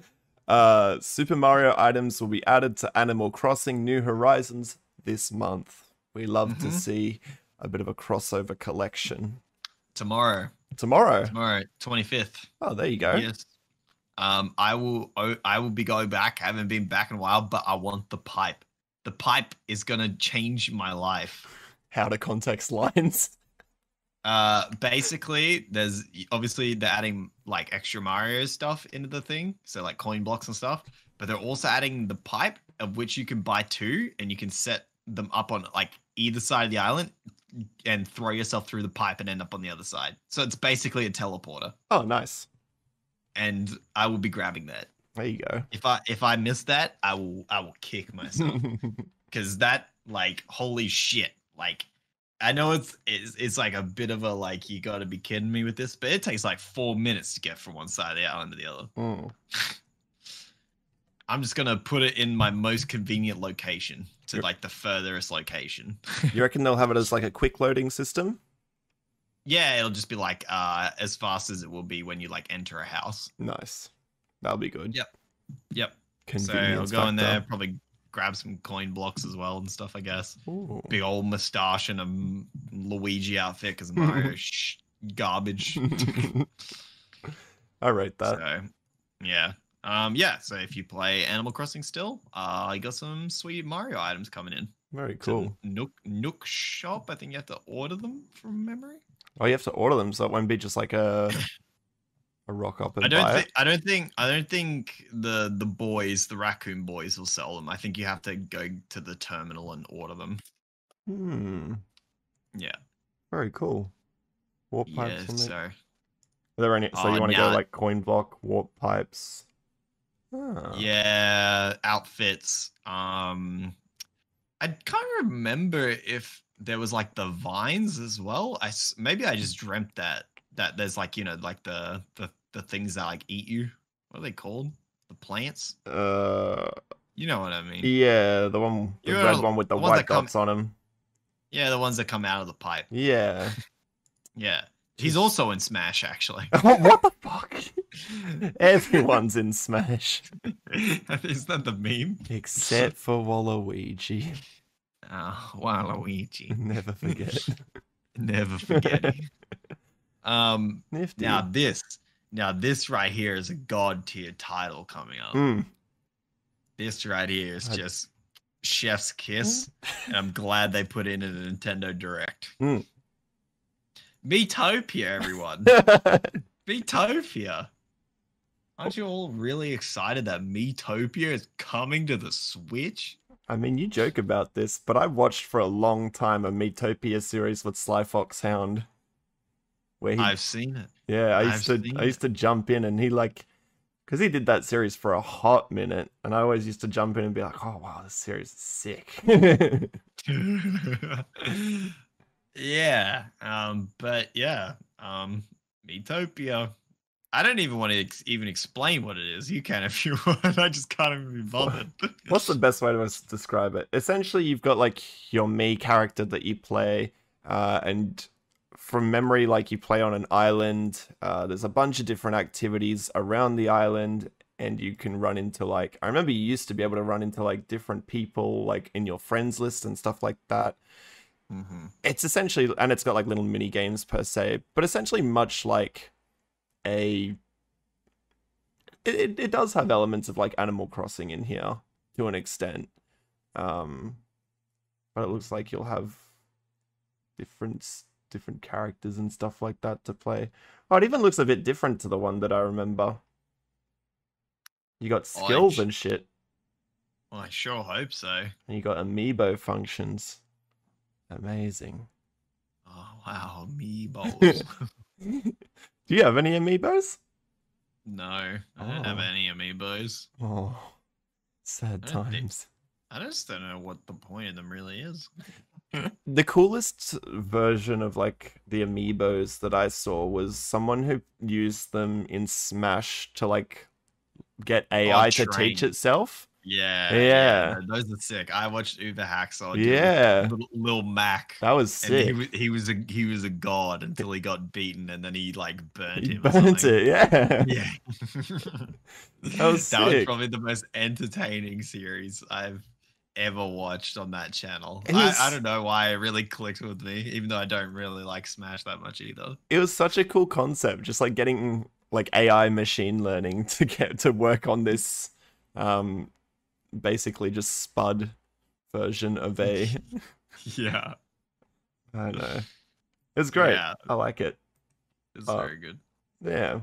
Super Mario items will be added to Animal Crossing New Horizons this month. We love to see a bit of a crossover collection.
Tomorrow, 25th.
Oh, there you go.
Yes. I will be going back. I haven't been back in a while, but I want the pipe. The pipe is gonna change my life.
How to context lines.
Basically, there's obviously they're adding like extra Mario stuff into the thing, so like coin blocks and stuff. But they're also adding the pipe, of which you can buy 2, and you can set them up on like either side of the island, and throw yourself through the pipe and end up on the other side. So it's basically a teleporter.
Oh, nice.
And I will be grabbing that.
There you go.
If I miss that, I will kick myself. Because that, like, holy shit. Like, I know it's like a bit of a, like, you gotta be kidding me with this, but it takes like 4 minutes to get from one side of the island to the other. I'm just gonna put it in my most convenient location to like the furthest location.
You reckon they'll have it as like a quick loading system?
Yeah, it'll just be like as fast as it will be when you like enter a house.
Nice. That'll be good.
Yep. So I'll go in there, probably grab some coin blocks as well and stuff, I guess.
Ooh.
Big old mustache and a Luigi outfit because Mario garbage.
I rate that.
So, yeah. So if you play Animal Crossing still, you got some sweet Mario items coming in.
Very cool.
Nook shop. I think you have to order them from memory.
Oh, you have to order them, so it won't be just like a rock up and buy it.
I don't think the raccoon boys will sell them. I think you have to go to the terminal and order them. Yeah.
Very cool. Warp pipes.
Yeah. So.
Are there any? So you want to go like coin block, warp pipes?
Yeah, outfits. I can't remember if there was like the vines as well. Maybe I just dreamt that there's like, you know, like the things that like eat you. What are they called? The plants? You know what I mean?
Yeah, the red one with the white dots on them.
Yeah, the ones that come out of the pipe.
Yeah.
Yeah. He's also in Smash, actually.
What the fuck? Everyone's in Smash.
Is that the meme?
Except for Waluigi.
Oh, Waluigi.
Never forget.
Never forgetting.
Nifty.
Now this right here is a god tier title coming up. This right here is just chef's kiss, and I'm glad they put in a Nintendo Direct. Mytopia, everyone. Mytopia. Aren't you all really excited that Mytopia is coming to the Switch?
I mean, you joke about this, but I watched for a long time a Mytopia series with Sly Fox Hound. Where
I've seen it.
Yeah, I used to jump in, and he because he did that series for a hot minute, and I always used to jump in and be like, oh wow, this series is sick.
Yeah, but yeah, Mytopia. I don't even want to even explain what it is. You can if you want. I just can't even be bothered.
What's the best way to describe it? Essentially, you've got like your Mii character that you play, and from memory, like you play on an island. There's a bunch of different activities around the island, and you can run into like, I remember you used to be able to run into like different people like in your friends list and stuff like that. It's essentially, and it's got like little mini games per se, but essentially much like it does have elements of like Animal Crossing in here to an extent. But it looks like you'll have different characters and stuff like that to play. Oh, it even looks a bit different to the one that I remember. You got skills and shit.
Well, I sure hope so.
And you got amiibo functions. Amazing.
Oh, wow, amiibos.
Do you have any amiibos?
No, I don't have any amiibos.
Oh, sad times.
I just don't know what the point of them really is.
The coolest version of like the amiibos that I saw was someone who used them in Smash to like get AI to teach itself.
Yeah, those are sick. I watched Uber Hacksaw. Lil Mac.
That was sick.
And he was a god until he got beaten, and then he like burnt him.
Burnt it, yeah.
Yeah.
That was
probably the most entertaining series I've ever watched on that channel. I don't know why it really clicked with me, even though I don't really like Smash that much either.
It was such a cool concept, just like getting like AI machine learning to get to work on this basically just spud version of a
yeah,
I know. It's great.
Yeah.
I like it.
It's very good.
Yeah,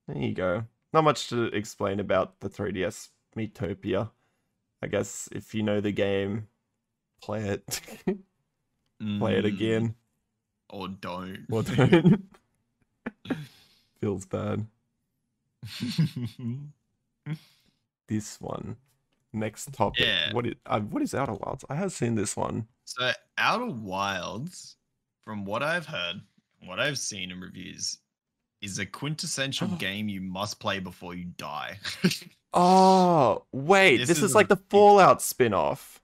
there you go. Not much to explain about the 3DS Mytopia. I guess if you know the game, play it. Play it again.
Or don't.
Or don't. Feels bad. This one. Next topic.
Yeah.
What is Outer Wilds? I have seen this one.
So Outer Wilds, from what I've heard, what I've seen in reviews, is a quintessential game you must play before you die.
Oh, wait. This is like the Fallout spin-off.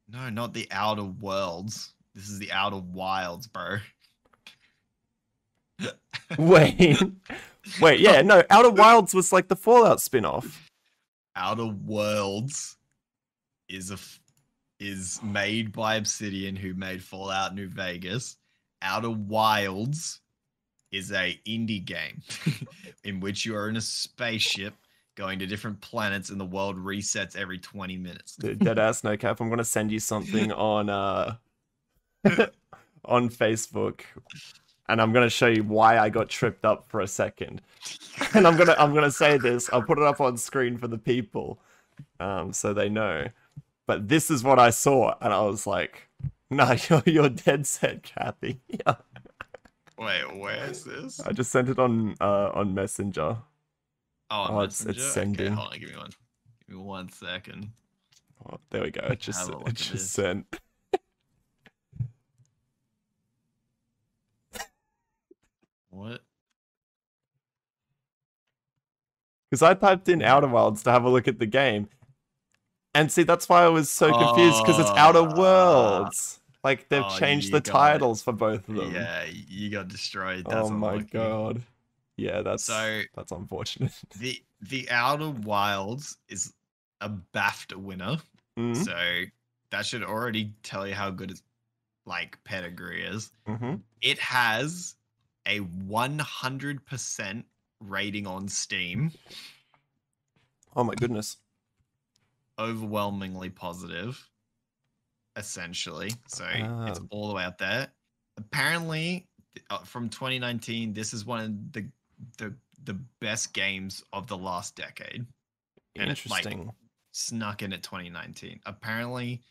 No, not the Outer Worlds. This is the Outer Wilds, bro.
Wait, yeah, no, Outer Wilds was like the Fallout spin-off.
Outer Worlds is made by Obsidian, who made Fallout New Vegas. Outer Wilds is a indie game in which you are in a spaceship going to different planets, and the world resets every 20 minutes.
Dude, dead ass no cap. I'm gonna send you something on on Facebook. And I'm gonna show you why I got tripped up for a second. And I'm gonna say this. I'll put it up on screen for the people, so they know. But this is what I saw, and I was like, "No, you're dead set, Kathy." Yeah.
Wait, where is this?
I just sent it on Messenger.
Oh,
it's sending.
Okay, hold on, give me 1 second.
Oh, there we go. It just sent.
What?
Because I typed in Outer Wilds to have a look at the game. And see, that's why I was so confused, because it's Outer Worlds. Like they've
Oh,
changed
you
the
got
titles for both of them.
Yeah, you got destroyed.
Oh
That's
my
unlucky.
god. Yeah, that's
So
unfortunate.
the Outer Wilds is a BAFTA winner.
Mm.
So that should already tell you how good its like pedigree is.
Mm-hmm.
It has a 100% rating on Steam.
Oh my goodness.
Overwhelmingly positive, essentially. So it's
Um,
all the way out there. Apparently, from 2019, this is one of the best games of the last decade. And it like
Interesting.
snuck in at 2019. Apparently,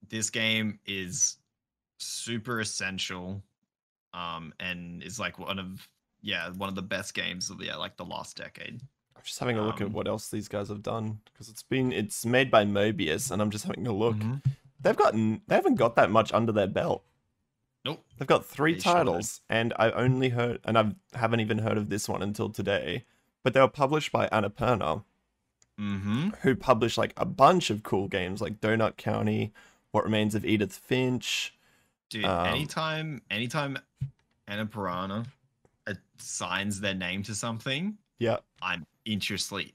this game is super essential, and is like one of the best games of like the last decade.
I'm just having a look at what else these guys have done because it's made by Mobius, and I'm just having a look.
Mm-hmm.
They haven't got that much under their belt.
Nope.
They've got 3
They sure
titles, and I only heard, and I haven't even heard of this one until today. But they were published by Annapurna, who published like a bunch of cool games like Donut County, What Remains of Edith Finch.
Dude, anytime Annapurna assigns their name to something,
Yeah.
I'm instantly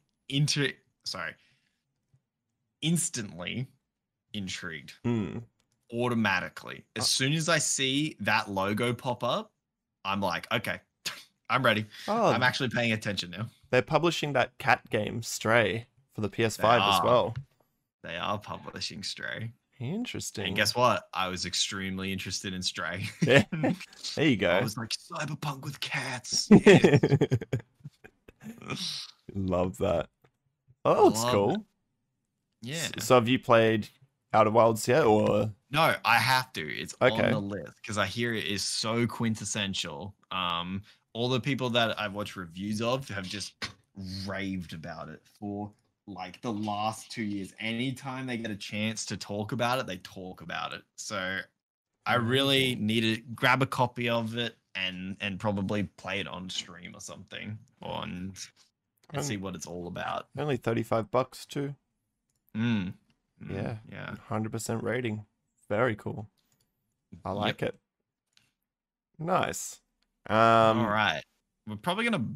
intrigued. Automatically. As soon as I see that logo pop up, I'm like, okay, I'm ready.
Oh,
I'm actually paying attention now.
they're publishing that cat game, Stray, for the PS5 as well.
They are publishing Stray.
Interesting.
And guess what? I was extremely interested in Stray.
Yeah. There you go.
I was like, cyberpunk with cats.
Love that. Oh, it's cool.
It. Yeah.
So have you played Outer Wilds yet, or?
No, I have to. It's
Okay.
on the list because I hear it is so quintessential. All the people that I've watched reviews of have just raved about it for like the last 2 years. Anytime they get a chance to talk about it, they talk about it. So I really need to grab a copy of it and probably play it on stream or something and see what it's all about.
Only $35 too.
Yeah.
100% rating. Very cool. I like it. Nice.
All right. We're probably gonna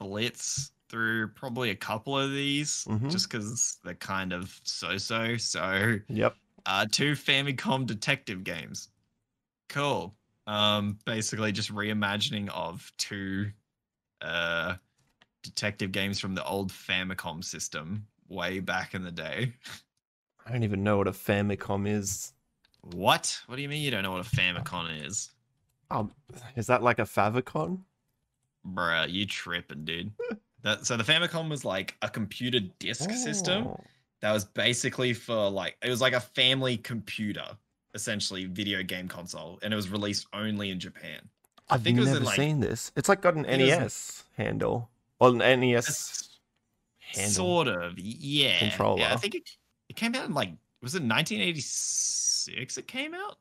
blitz through probably a couple of these just because they're kind of so. So
yep.
2 Famicom detective games. Cool. Basically just reimagining of 2 detective games from the old Famicom system way back in the day.
I don't even know what a Famicom is.
What? What do you mean you don't know what a Famicom is?
Is that like a Favicon?
Bruh, you tripping, dude. So the Famicom was like a computer disk system that was basically for like, it was like a family computer, essentially video game console, and it was released only in Japan.
I've never seen this. It's like got an NES handle. Well, an NES handle.
Sort of, yeah.
Controller.
Yeah, I think it came out in like, was it 1986 it came out?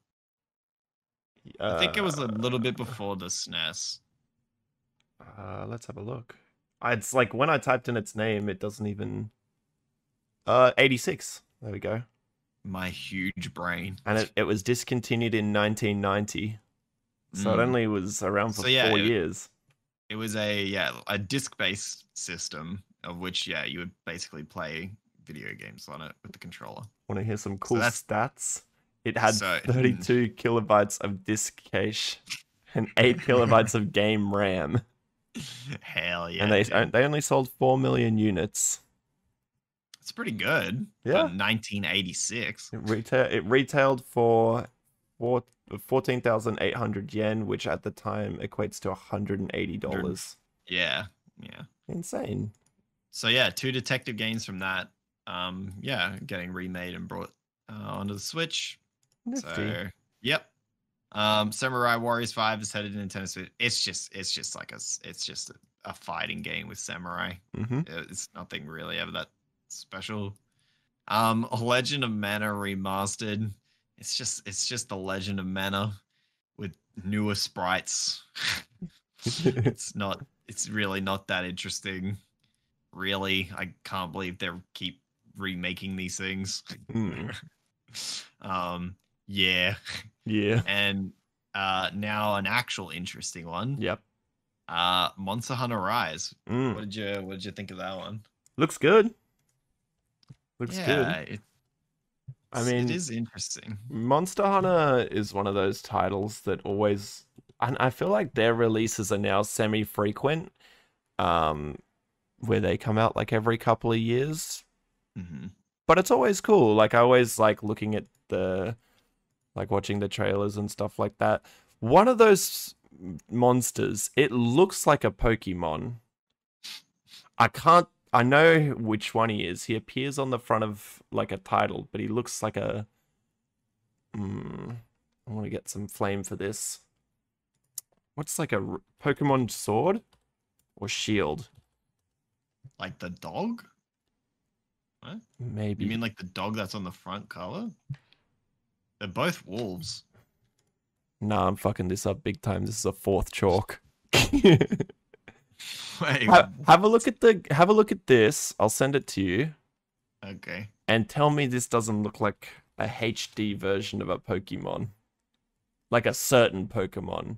I think it was a little bit before the SNES.
Let's have a look. It's like when I typed in its name, it doesn't even. 86. There we go.
My huge brain.
And it was discontinued in 1990, so it only was around for 4 years.
It was a disc-based system of which you would basically play video games on it with the controller.
Want to hear some cool stats? It had 32 kilobytes of disk cache and 8 kilobytes of game RAM.
Hell yeah!
And they only sold 4 million units.
It's pretty good.
Yeah.
1986.
It retailed for 14,800 yen, which at the time equates to $180.
Yeah.
Insane.
So 2 detective games from that. Getting remade and brought onto the Switch.
Nifty.
So Samurai Warriors 5 is headed to Nintendo Switch. It's just like a fighting game with samurai. It's nothing really ever that special. Legend of Mana remastered. It's just the Legend of Mana with newer sprites. It's really not that interesting. Really, I can't believe they keep remaking these things. Yeah.
Yeah.
And now an actual interesting one.
Yep.
Monster Hunter Rise.
Mm.
What did you think of that one?
Looks good. Looks
Yeah,
good. I
it
mean,
is interesting.
Monster Hunter is one of those titles that always, and I feel like their releases are now semi-frequent, where they come out like every couple of years.
Mm-hmm.
But it's always cool. Like I always like looking at watching the trailers and stuff like that. One of those monsters, it looks like a Pokemon. I know which one he is. He appears on the front of like a title, but he looks like a I want to get some flame for this. What's like a Pokemon sword or shield?
Like the dog? What?
Maybe.
You mean like the dog that's on the front cover? They're both wolves.
Nah, I'm fucking this up big time. This is a fourth chalk.
Wait,
have a look at this. I'll send it to you.
okay.
And tell me this doesn't look like a HD version of a Pokemon. Like a certain Pokemon.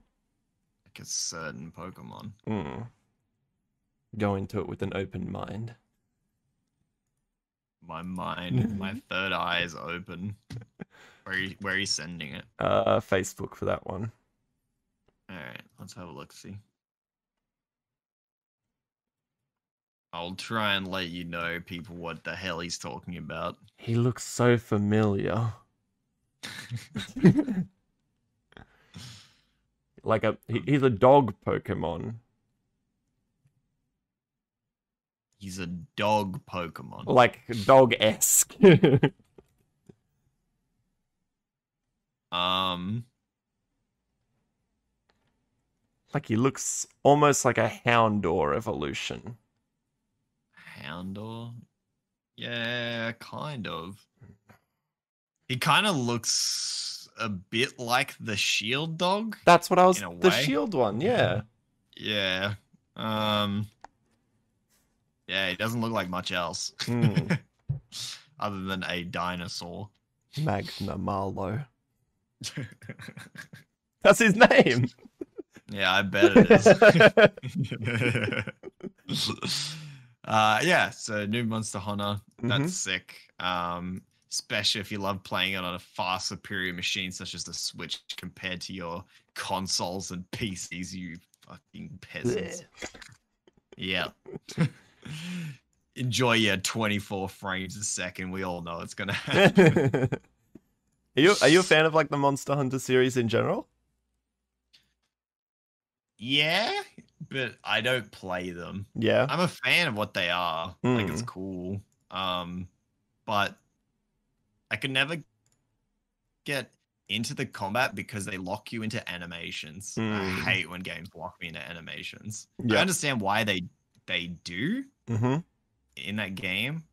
Like a certain Pokemon.
Go into it with an open mind.
My mind, my third eye is open. Where are you sending it?
Facebook for that one.
Alright, let's have a look, see. I'll try and let you know, people, what the hell he's talking about.
He looks so familiar. Like he's a dog Pokemon.
He's a dog Pokemon.
Like dog-esque. Like he looks almost like a Houndour evolution.
Houndour? Yeah, kind of. He kind of looks a bit like the shield dog.
That's what I was.
In a
The
way.
shield one, yeah.
Yeah. Yeah, he doesn't look like much else. Other than a dinosaur.
Magna Marlowe. That's his name.
Yeah, I bet it is. Yeah, so new Monster Hunter. That's sick. Especially if you love playing it on a far superior machine such as the Switch compared to your consoles and PCs, you fucking peasants. Yeah. Enjoy your 24 frames a second. We all know it's gonna happen.
Are you a fan of like the Monster Hunter series in general?
Yeah, but I don't play them.
Yeah.
I'm a fan of what they are. Like, it's cool. But I could never get into the combat because they lock you into animations. I hate when games lock me into animations. I understand why they do in that game,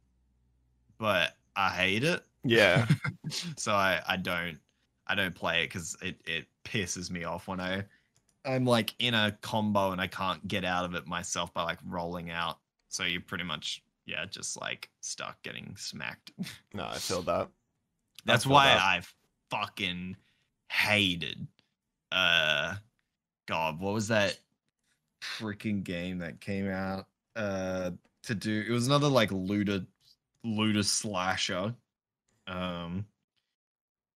but I hate it.
Yeah.
So I don't play it because it pisses me off when I'm like in a combo and I can't get out of it myself by like rolling out. So you're pretty much just like stuck getting smacked.
No, I feel that.
That's why I fucking hated God, what was that freaking game that came out to do? It was another like looter slasher. It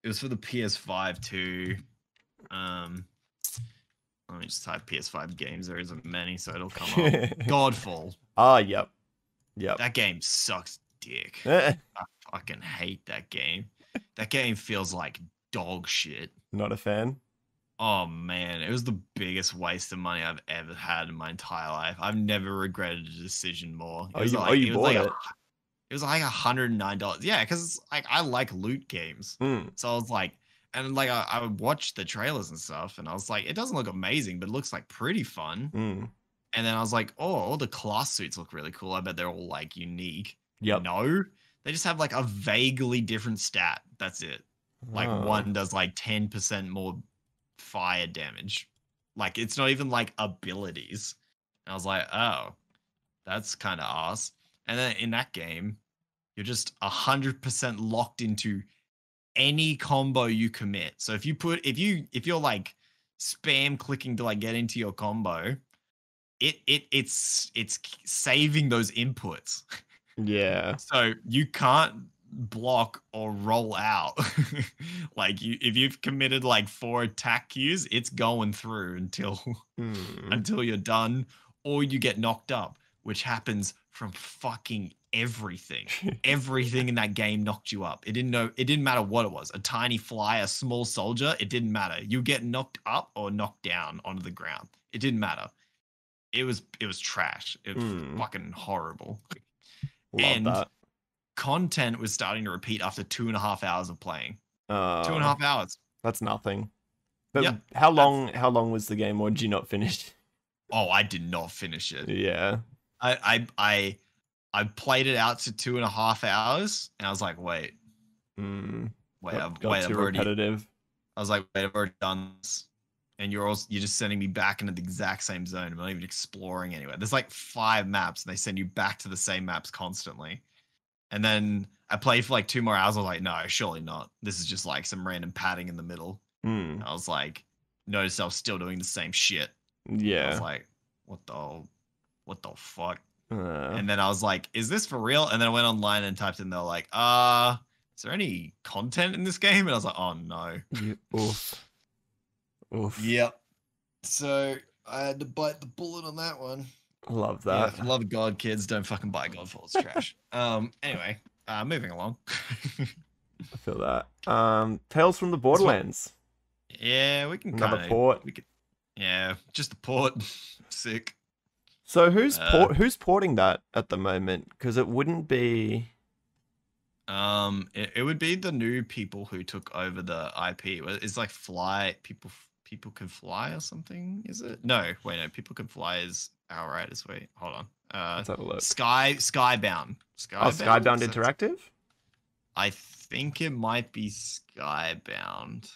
was for the PS5 too. Let me just type PS5 games. There isn't many, so it'll come up. Godfall.
Yep.
That game sucks dick. I fucking hate that game. That game feels like dog shit.
Not a fan?
Oh man, it was the biggest waste of money I've ever had in my entire life. I've never regretted a decision more.
You bought it?
It was like $109. Yeah, because like I like loot games. So I was like, and like I would watch the trailers and stuff, and I was like, it doesn't look amazing, but it looks like pretty fun. And then I was like, oh, all the class suits look really cool. I bet they're all like unique.
Yep.
No, they just have like a vaguely different stat. That's it. Like one does like 10% more fire damage. Like it's not even like abilities. And I was like, oh, that's kind of ass. And then in that game, you're just 100% locked into any combo you commit. So if you're like spam clicking to like get into your combo, it's saving those inputs.
Yeah.
So you can't block or roll out. Like if you've committed like 4 attack cues, it's going through until you're done, or you get knocked up, which happens from fucking everything. Everything in that game knocked you up. It didn't matter what it was. A tiny fly, a small soldier, it didn't matter. You get knocked up or knocked down onto the ground. It didn't matter. It was trash. It was fucking horrible.
Love that.
Content was starting to repeat after 2.5 hours of playing. 2.5 hours.
That's nothing. But
yep,
how long was the game, or did you not finish?
Oh, I did not finish it.
Yeah.
I played it out to 2.5 hours, and I was like, wait,
I've already repetitive.
I was like, wait, I've already done this. And you're just sending me back into the exact same zone. I'm not even exploring anywhere. There's like 5 maps, and they send you back to the same maps constantly. And then I played for like 2 more hours. I was like, no, surely not. This is just like some random padding in the middle. I was like, noticed I was still doing the same shit.
Yeah.
I was like, what the fuck? And then I was like, is this for real? And then I went online and typed in, they're like, is there any content in this game? And I was like, oh no.
Oof.
Yep. So I had to bite the bullet on that one.
I love that.
Yeah, love God, kids. Don't fucking buy Godfall. It's trash. Anyway, moving along.
I feel that. Tales from the Borderlands.
Yeah, we can
another port.
Yeah, just the port. Sick.
So who's porting that at the moment? Because it wouldn't be.
It would be the new people who took over the IP. It's like people can fly or something. Is it? No, wait, no. People can fly is Outriders. Wait, hold on.
Let's have a look.
Skybound.
Skybound Interactive.
I think it might be Skybound.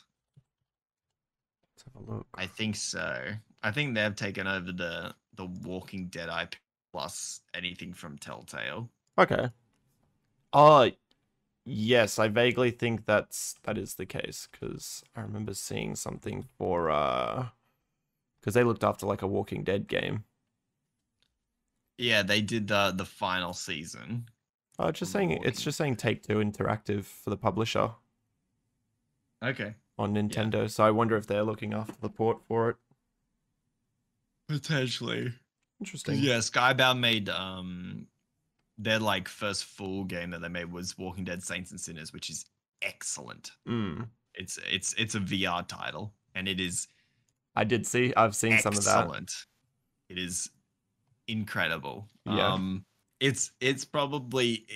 Let's have a look.
I think so. I think they've taken over the Walking Dead IP plus anything from Telltale.
Okay. Yes, I vaguely think that is the case, because I remember seeing something for because they looked after like a Walking Dead game.
Yeah, they did the final season.
Oh, it's just saying Take-Two Interactive for the publisher.
Okay.
On Nintendo, so I wonder if they're looking after the port for it.
Potentially.
Interesting.
Yeah, Skybound made their like first full game that they made was Walking Dead Saints and Sinners, which is excellent. It's a VR title, and it is.
I've seen
excellent.
some of that.
It is incredible.
Yeah.
It's probably,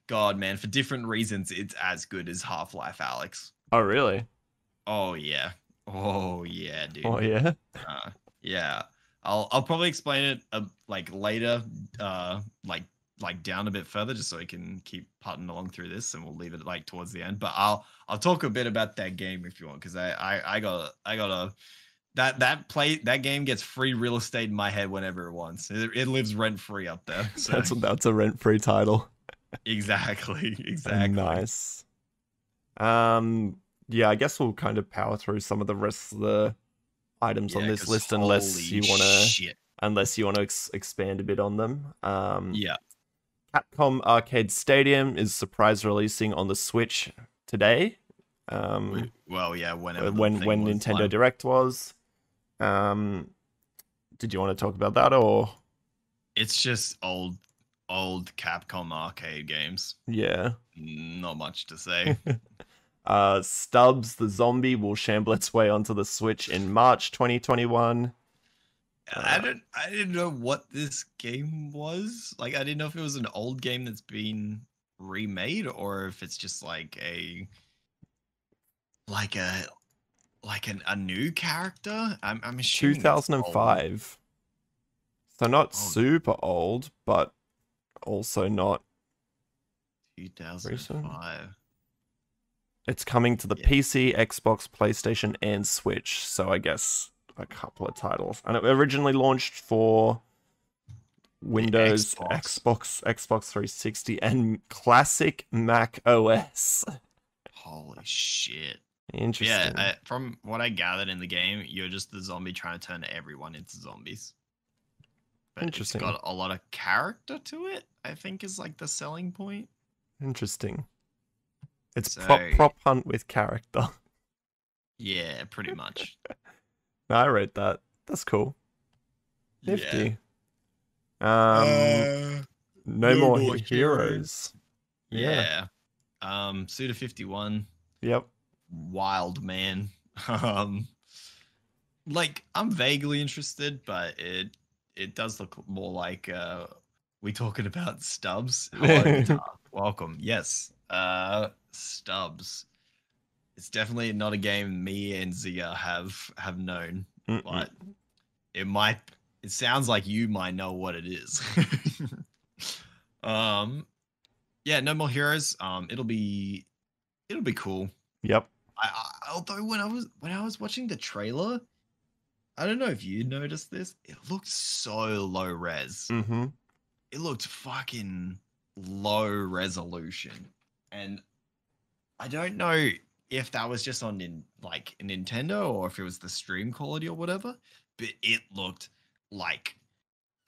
God, man, for different reasons, it's as good as Half-Life Alyx.
Oh really?
Oh yeah. Oh yeah, dude.
Oh yeah.
Yeah. I'll probably explain it like later, like down a bit further, just so we can keep putting along through this, and we'll leave it like towards the end. But I'll talk a bit about that game if you want, because I got a that game gets free real estate in my head whenever it wants. It lives rent free up there. So.
That's a rent free title.
Exactly.
Nice. Yeah, I guess we'll kind of power through some of the rest of the items on this list, unless you want to expand a bit on them.
Yeah.
Capcom Arcade Stadium is surprise releasing on the Switch today.
Well, yeah, when
Nintendo Direct was. Did you want to talk about that, or?
It's just old Capcom arcade games.
Yeah.
Not much to say.
Stubbs the Zombie will shamble its way onto the Switch in March 2021.
I didn't know what this game was. Like, I didn't know if it was an old game that's been remade, or if it's just like a new character. I'm assuming
2005. So not super old, but also not
2005.
recent. It's coming to the PC, Xbox, PlayStation, and Switch. So I guess a couple of titles. And it originally launched for Windows, Xbox 360, and classic Mac OS.
Holy shit.
Interesting.
Yeah, from what I gathered in the game, you're just the zombie trying to turn everyone into zombies. But
Interesting.
it's got a lot of character to it, I think is like the selling point.
Interesting. It's
So,
prop hunt with character.
Yeah, pretty much.
I read that. That's cool. Nifty.
Yeah.
No more heroes.
Yeah. Suda 51.
Yep.
Wild man. Like I'm vaguely interested, but it does look more like we talking about Stubbs. Hello, guitar. Welcome. Yes. Stubbs. It's definitely not a game me and Zia have known, but it sounds like you might know what it is. Yeah, no more heroes. It'll be cool.
Yep.
Although when I was watching the trailer, I don't know if you noticed this. It looked so low res.
Mm-hmm.
It looked fucking low resolution, and I don't know if that was just on like Nintendo or if it was the stream quality or whatever. But it looked like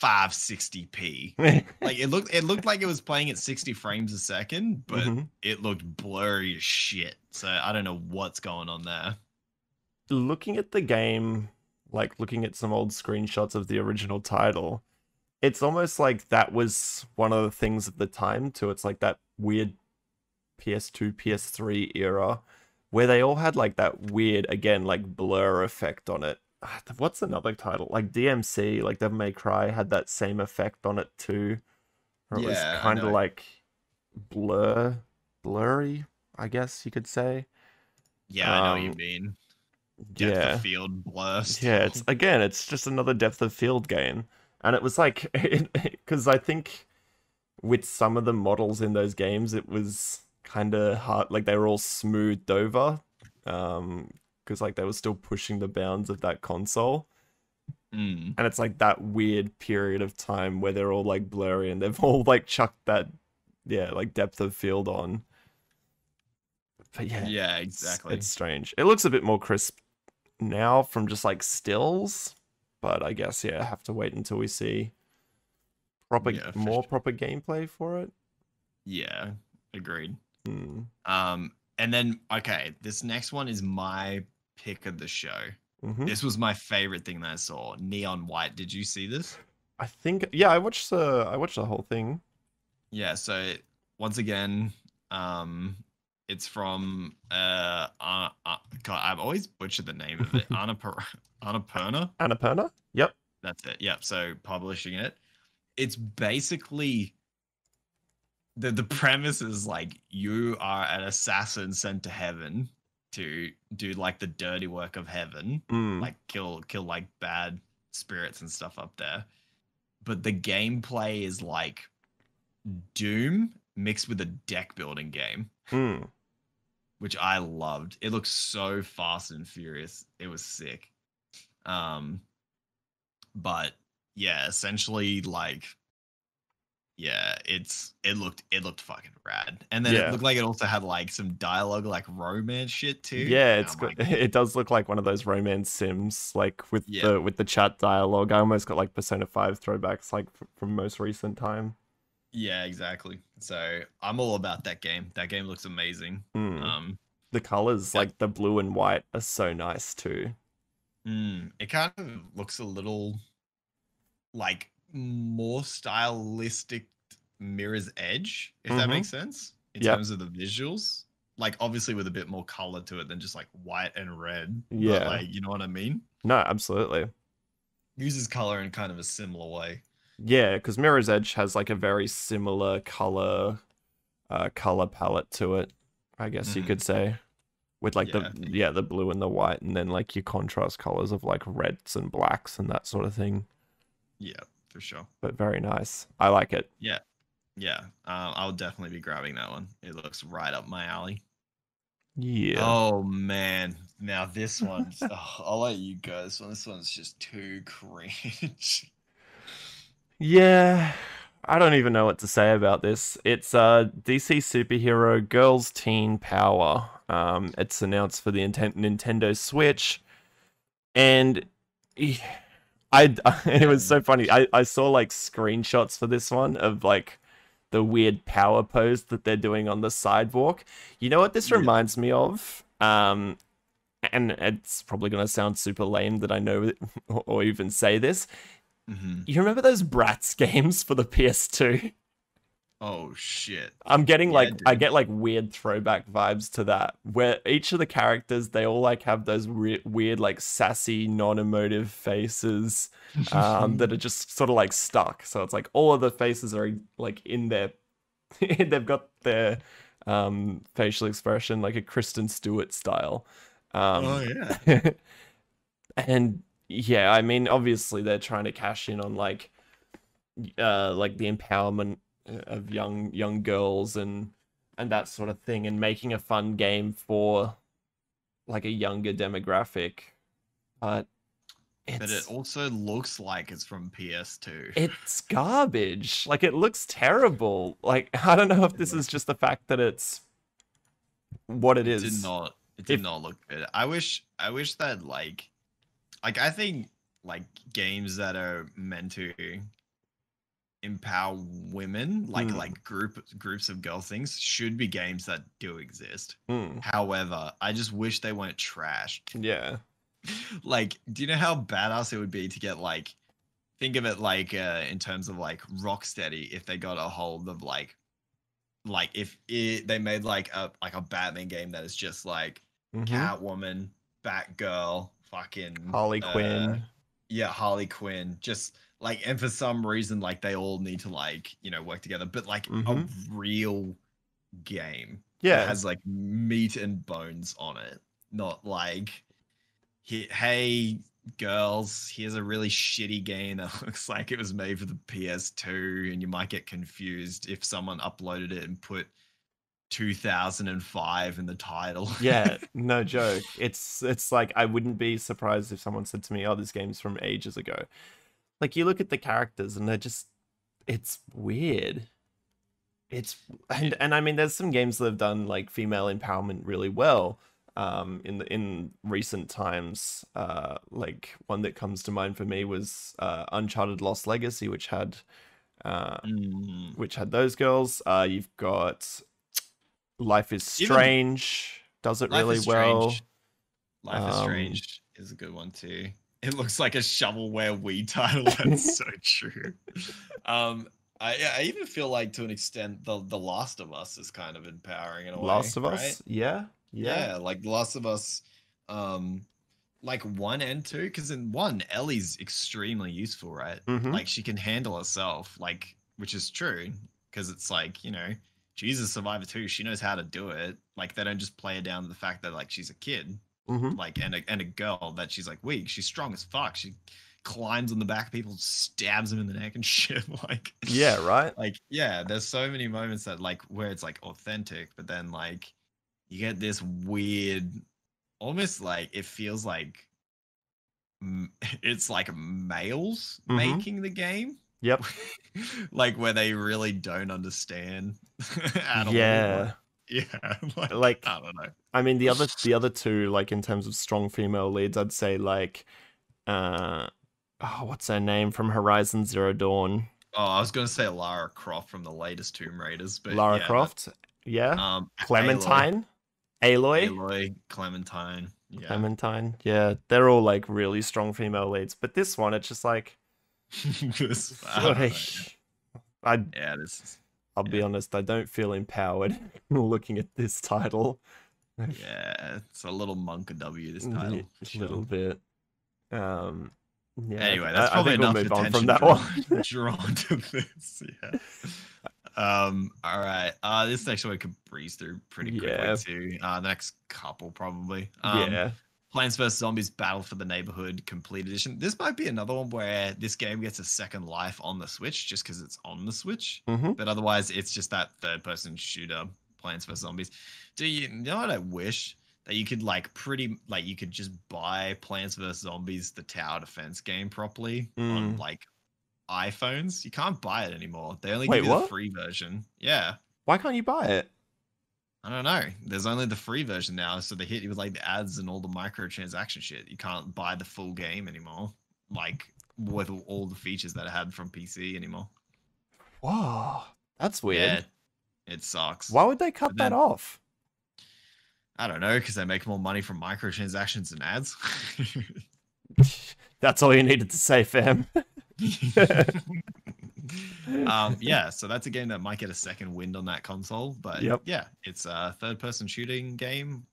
560p. Like it looked like it was playing at 60 frames a second, but it looked blurry as shit. So I don't know what's going on there.
Looking at the game, like looking at some old screenshots of the original title, it's almost like that was one of the things at the time too. It's like that weird PS2, PS3 era where they all had like that weird, again, like blur effect on it. What's another title? Like DMC, like Devil May Cry had that same effect on it too. Or it was kind of like blurry, I guess you could say.
Yeah, I know what you mean. Depth of field blur.
Yeah, it's just another depth of field game. And it was like, because I think with some of the models in those games, it was kind of hard, like they were all smoothed over. Because like they were still pushing the bounds of that console. And it's like that weird period of time where they're all like blurry and they've all like chucked that, like depth of field on. But yeah,
exactly.
It's strange. It looks a bit more crisp now from just like stills, but I guess have to wait until we see proper gameplay for it.
Yeah, agreed. And then this next one is my pick of the show. This was my favorite thing that I saw. Neon White. Did you see this?
I think I watched the whole thing. Yeah,
so once again, it's from God, I've always butchered the name of it. Annapurna.
Annapurna? Yep.
That's it. Yep. So publishing it. It's basically the premise is like you are an assassin sent to heaven to do like the dirty work of heaven, like kill like bad spirits and stuff up there. But the gameplay is like Doom mixed with a deck building game, which I loved. It looks so fast and furious. It was sick. But yeah, essentially like, it looked fucking rad. And then it looked like it also had like some dialogue, like romance shit too.
Yeah, it does look like one of those romance sims, like with the chat dialogue. I almost got like Persona 5 throwbacks, like from most recent time.
Yeah, exactly. So I'm all about that game. That game looks amazing.
The colors, like the blue and white, are so nice too.
It kind of looks a little like more stylistic Mirror's Edge, if that makes sense, in terms of the visuals. Like obviously with a bit more color to it than just like white and red.
Yeah,
but, like, you know what I mean?
No, absolutely.
Uses color in kind of a similar way.
Yeah, because Mirror's Edge has like a very similar color palette to it, I guess you could say, with like the blue and the white, and then like your contrast colors of like reds and blacks and that sort of thing.
Yeah, for sure.
But very nice. I like it.
Yeah. I'll definitely be grabbing that one. It looks right up my alley.
Yeah.
Oh man, now this one. I'll let you go. This one's just too cringe.
Yeah, I don't even know what to say about this. It's DC superhero Girls Teen Power. It's announced for the Nintendo Switch, and eh, it was so funny. I saw like screenshots for this one of like the weird power pose that they're doing on the sidewalk. You know what this reminds me of? And it's probably gonna sound super lame that I know it, or even say this. You remember those Bratz games for the PS2?
Oh shit!
I'm getting like
dude.
I get like weird throwback vibes to that, where each of the characters they all like have those weird like sassy non-emotive faces that are just sort of like stuck. So it's like all of the faces are like in their they've got their facial expression like a Kristen Stewart style.
Oh yeah.
And yeah, I mean, obviously they're trying to cash in on like the empowerment of young girls and that sort of thing, and making a fun game for like a younger demographic. But
it also looks like it's from PS2.
It's garbage. Like it looks terrible. Like I don't know if this is just the fact that it's what it is.
It did not look good. I wish that like I think like games that are meant to empower women, like groups of girl things, should be games that do exist. However, I just wish they weren't trashed.
Yeah.
Like, do you know how badass it would be to get like, think of it like in terms of like Rocksteady, if they got a hold of like if they made like a Batman game that is just like Catwoman, Batgirl, fucking
Harley Quinn.
Yeah, Harley Quinn. Just like, and for some reason, like they all need to like, work together, but like a real game that has like meat and bones on it. Not like, hey girls, here's a really shitty game that looks like it was made for the PS2, and you might get confused if someone uploaded it and put 2005 in the title.
Yeah, no joke. It's like I wouldn't be surprised if someone said to me, "Oh, this game's from ages ago." Like you look at the characters and it's weird. And I mean, there's some games that have done like female empowerment really well. In recent times, like one that comes to mind for me was Uncharted Lost Legacy, which had those girls. You've got Life is Strange, does it really well.
Life is Strange is a good one too. It looks like a shovelware Wii title. That's so true. I even feel like to an extent the Last of Us is kind of empowering in a way.
Last of
right?
Us, yeah.
Like The Last of Us, like 1 and 2, because in 1, Ellie's extremely useful, right? Like she can handle herself, like, which is true, because it's like, Jesus, Survivor 2, she knows how to do it. Like they don't just play her down to the fact that like she's a kid, like and a girl, that she's like weak. She's strong as fuck. She climbs on the back of people, stabs them in the neck and shit. Like
yeah, right.
Like there's so many moments that like where it's like authentic, but then like you get this weird, almost like it feels like it's like males making the game.
Yep.
Like where they really don't understand at all.
Yeah. Like
I don't know.
I mean, the other two, like in terms of strong female leads, I'd say like, what's her name from Horizon Zero Dawn?
Oh, I was gonna say Lara Croft from the latest Tomb Raiders, but
Lara Croft, yeah. Clementine, Aloy,
Clementine, yeah.
Clementine, yeah. They're all like really strong female leads, but this one, it's just like, I'll be honest, I don't feel empowered looking at this title.
Yeah, it's a little monk of W, this title.
A little bit. Yeah.
Anyway, that's probably enough
we'll move on from
attention
that one.
drawn to this. Yeah. All right. This next one we could breeze through pretty quickly too. The next couple probably. Plants vs Zombies Battle for the Neighborhood Complete Edition. This might be another one where this game gets a second life on the Switch just because it's on the Switch. But otherwise, it's just that third-person shooter, Plants vs Zombies. Do you know what I wish? That you could you could just buy Plants vs Zombies, the tower defense game properly on like iPhones, you can't buy it anymore. They only
Wait,
give you the
what?
free version. Yeah.
Why can't you buy it?
I don't know. There's only the free version now, so they hit you with like the ads and all the microtransaction shit. You can't buy the full game anymore, like with all the features that I had from PC anymore.
Whoa, that's weird.
Yeah, it sucks.
Why would they cut that off?
I don't know, because they make more money from microtransactions and ads.
That's all you needed to say, fam.
Yeah, so that's a game that might get a second wind on that console, but yeah, it's a third-person shooting game.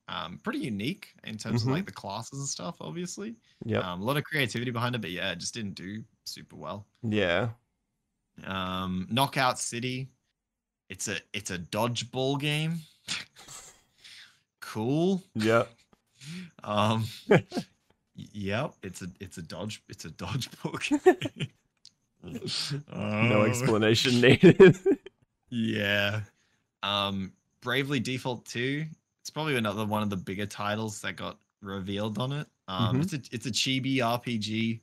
Pretty unique in terms of like the classes and stuff, obviously.
Yeah,
a lot of creativity behind it, but yeah, it just didn't do super well.
Yeah.
Knockout City. It's a dodgeball game. Cool.
Yep.
Yep. It's a dodgeball game.
No explanation needed.
Yeah. Bravely Default 2. It's probably another one of the bigger titles that got revealed on it. It's a chibi RPG.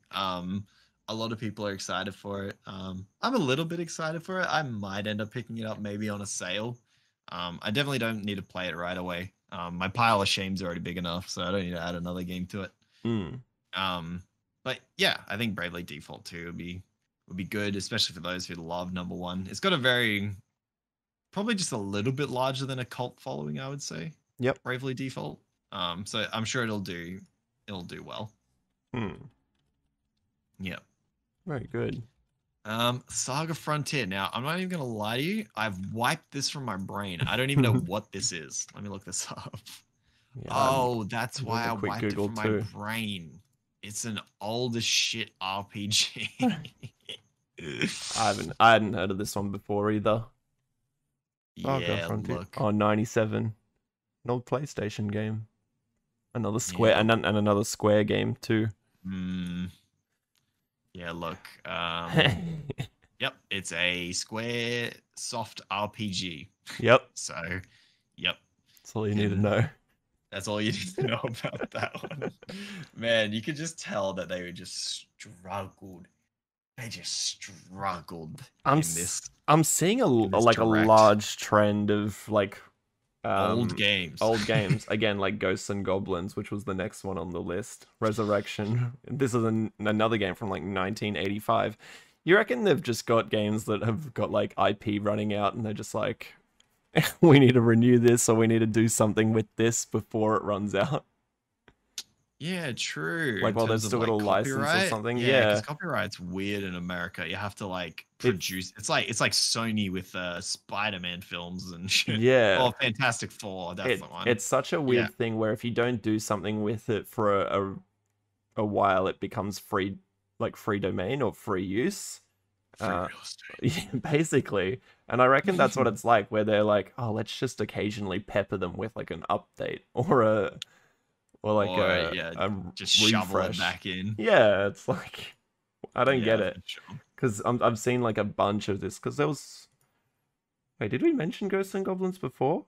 A lot of people are excited for it. I'm a little bit excited for it. I might end up picking it up maybe on a sale. I definitely don't need to play it right away. My pile of shame's already big enough, so I don't need to add another game to it. But yeah, I think Bravely Default 2 would be good, especially for those who love number one. It's got a probably just a little bit larger than a cult following, I would say.
Yep.
Bravely Default. So I'm sure it'll do well. Yep.
Very good.
Saga Frontier. Now, I'm not even gonna lie to you. I've wiped this from my brain. I don't even know what this is. Let me look this up. Yeah, that's why I wiped Google it from my brain. It's an old as shit RPG.
I hadn't heard of this one before either.
Yeah, look.
Oh, 97. An old PlayStation game. Another Square and another Square game too.
Yeah, look. Yep, it's a Square soft RPG.
Yep.
So, yep.
That's all you need to know.
That's all you need to know about that one. Man, you could just tell that they were just struggled. They just struggled in this.
I'm seeing a large trend of like
old games.
Old games. Again, like Ghosts and Goblins, which was the next one on the list. Resurrection. This is another game from like 1985. You reckon they've just got games that have got like IP running out and they're just like, we need to renew this or we need to do something with this before it runs out?
Yeah, true.
Like, well, they've still got a license or something. Yeah,
because copyright's weird in America. You have to like produce. It's like Sony with Spider-Man films and shit.
Yeah.
Oh, Fantastic Four. That's the one.
It's such a weird thing where if you don't do something with it for a while, it becomes free domain or free use.
Free real estate.
Basically. And I reckon that's what it's like, where they're like, oh, let's just occasionally pepper them with like an update or
just
refresh.
shovel it back in.
Yeah, it's like, I don't get it. Because I've seen like a bunch of this, because there was... Wait, did we mention Ghosts and Goblins before?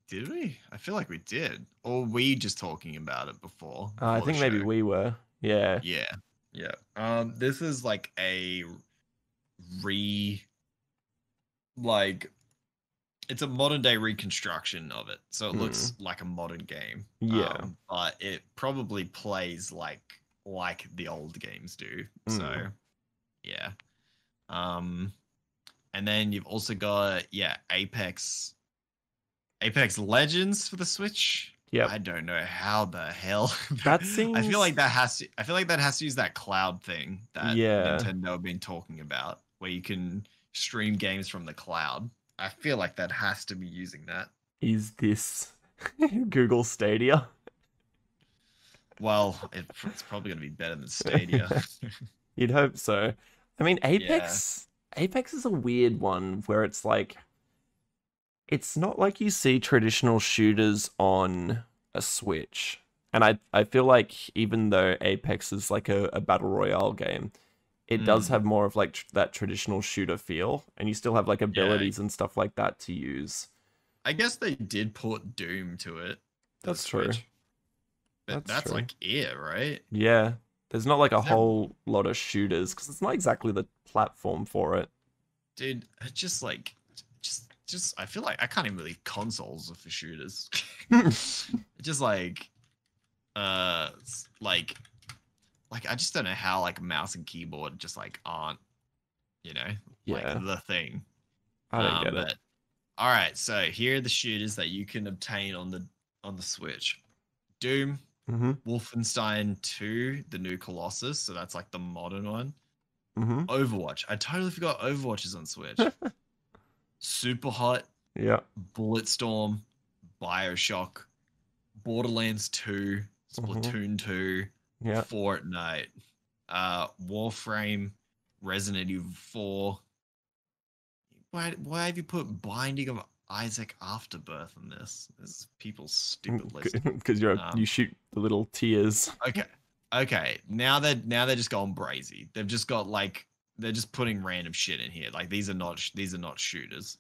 Did we? I feel like we did. Or were we just talking about it before
I think maybe we were. Yeah.
Yeah. This is like a it's a modern day reconstruction of it, so it looks like a modern game.
Yeah,
but it probably plays like the old games do. So, yeah. And then you've also got Apex Legends for the Switch.
Yeah,
I don't know how the hell
that seems.
I feel like that has to use that cloud thing that Nintendo have been talking about, where you can stream games from the cloud. I feel like that has to be using that.
Is this Google Stadia?
Well, it's probably going to be better than Stadia.
You'd hope so. I mean, Apex is a weird one where it's like, it's not like you see traditional shooters on a Switch. And I feel like even though Apex is like a battle royale game, it does have more of like that traditional shooter feel, and you still have like abilities and stuff like that to use.
I guess they did port Doom to it.
That's true.
But that's true. Like it, right?
Yeah. There's not like a
Is that-
whole lot of shooters because it's not exactly the platform for it.
Dude, it's just like, I feel like I can't even believe consoles are for shooters. Just like I just don't know how like mouse and keyboard just like aren't, like
Yeah.
the thing.
I don't get it.
But all right, so here are the shooters that you can obtain on the Switch. Doom,
Mm-hmm.
Wolfenstein 2, the new Colossus, so that's like the modern one.
Mm-hmm.
Overwatch. I totally forgot Overwatch is on Switch. Super Hot,
Yeah.
Bulletstorm, BioShock, Borderlands 2, Splatoon 2,
Yeah.
Fortnite, Warframe, Resident Evil 4. Why have you put Binding of Isaac Afterbirth in this? This is people's stupid list.
Because you shoot the little tears.
Okay. Now they're just going brazy. They've just got like they're just putting random shit in here. Like these are not shooters.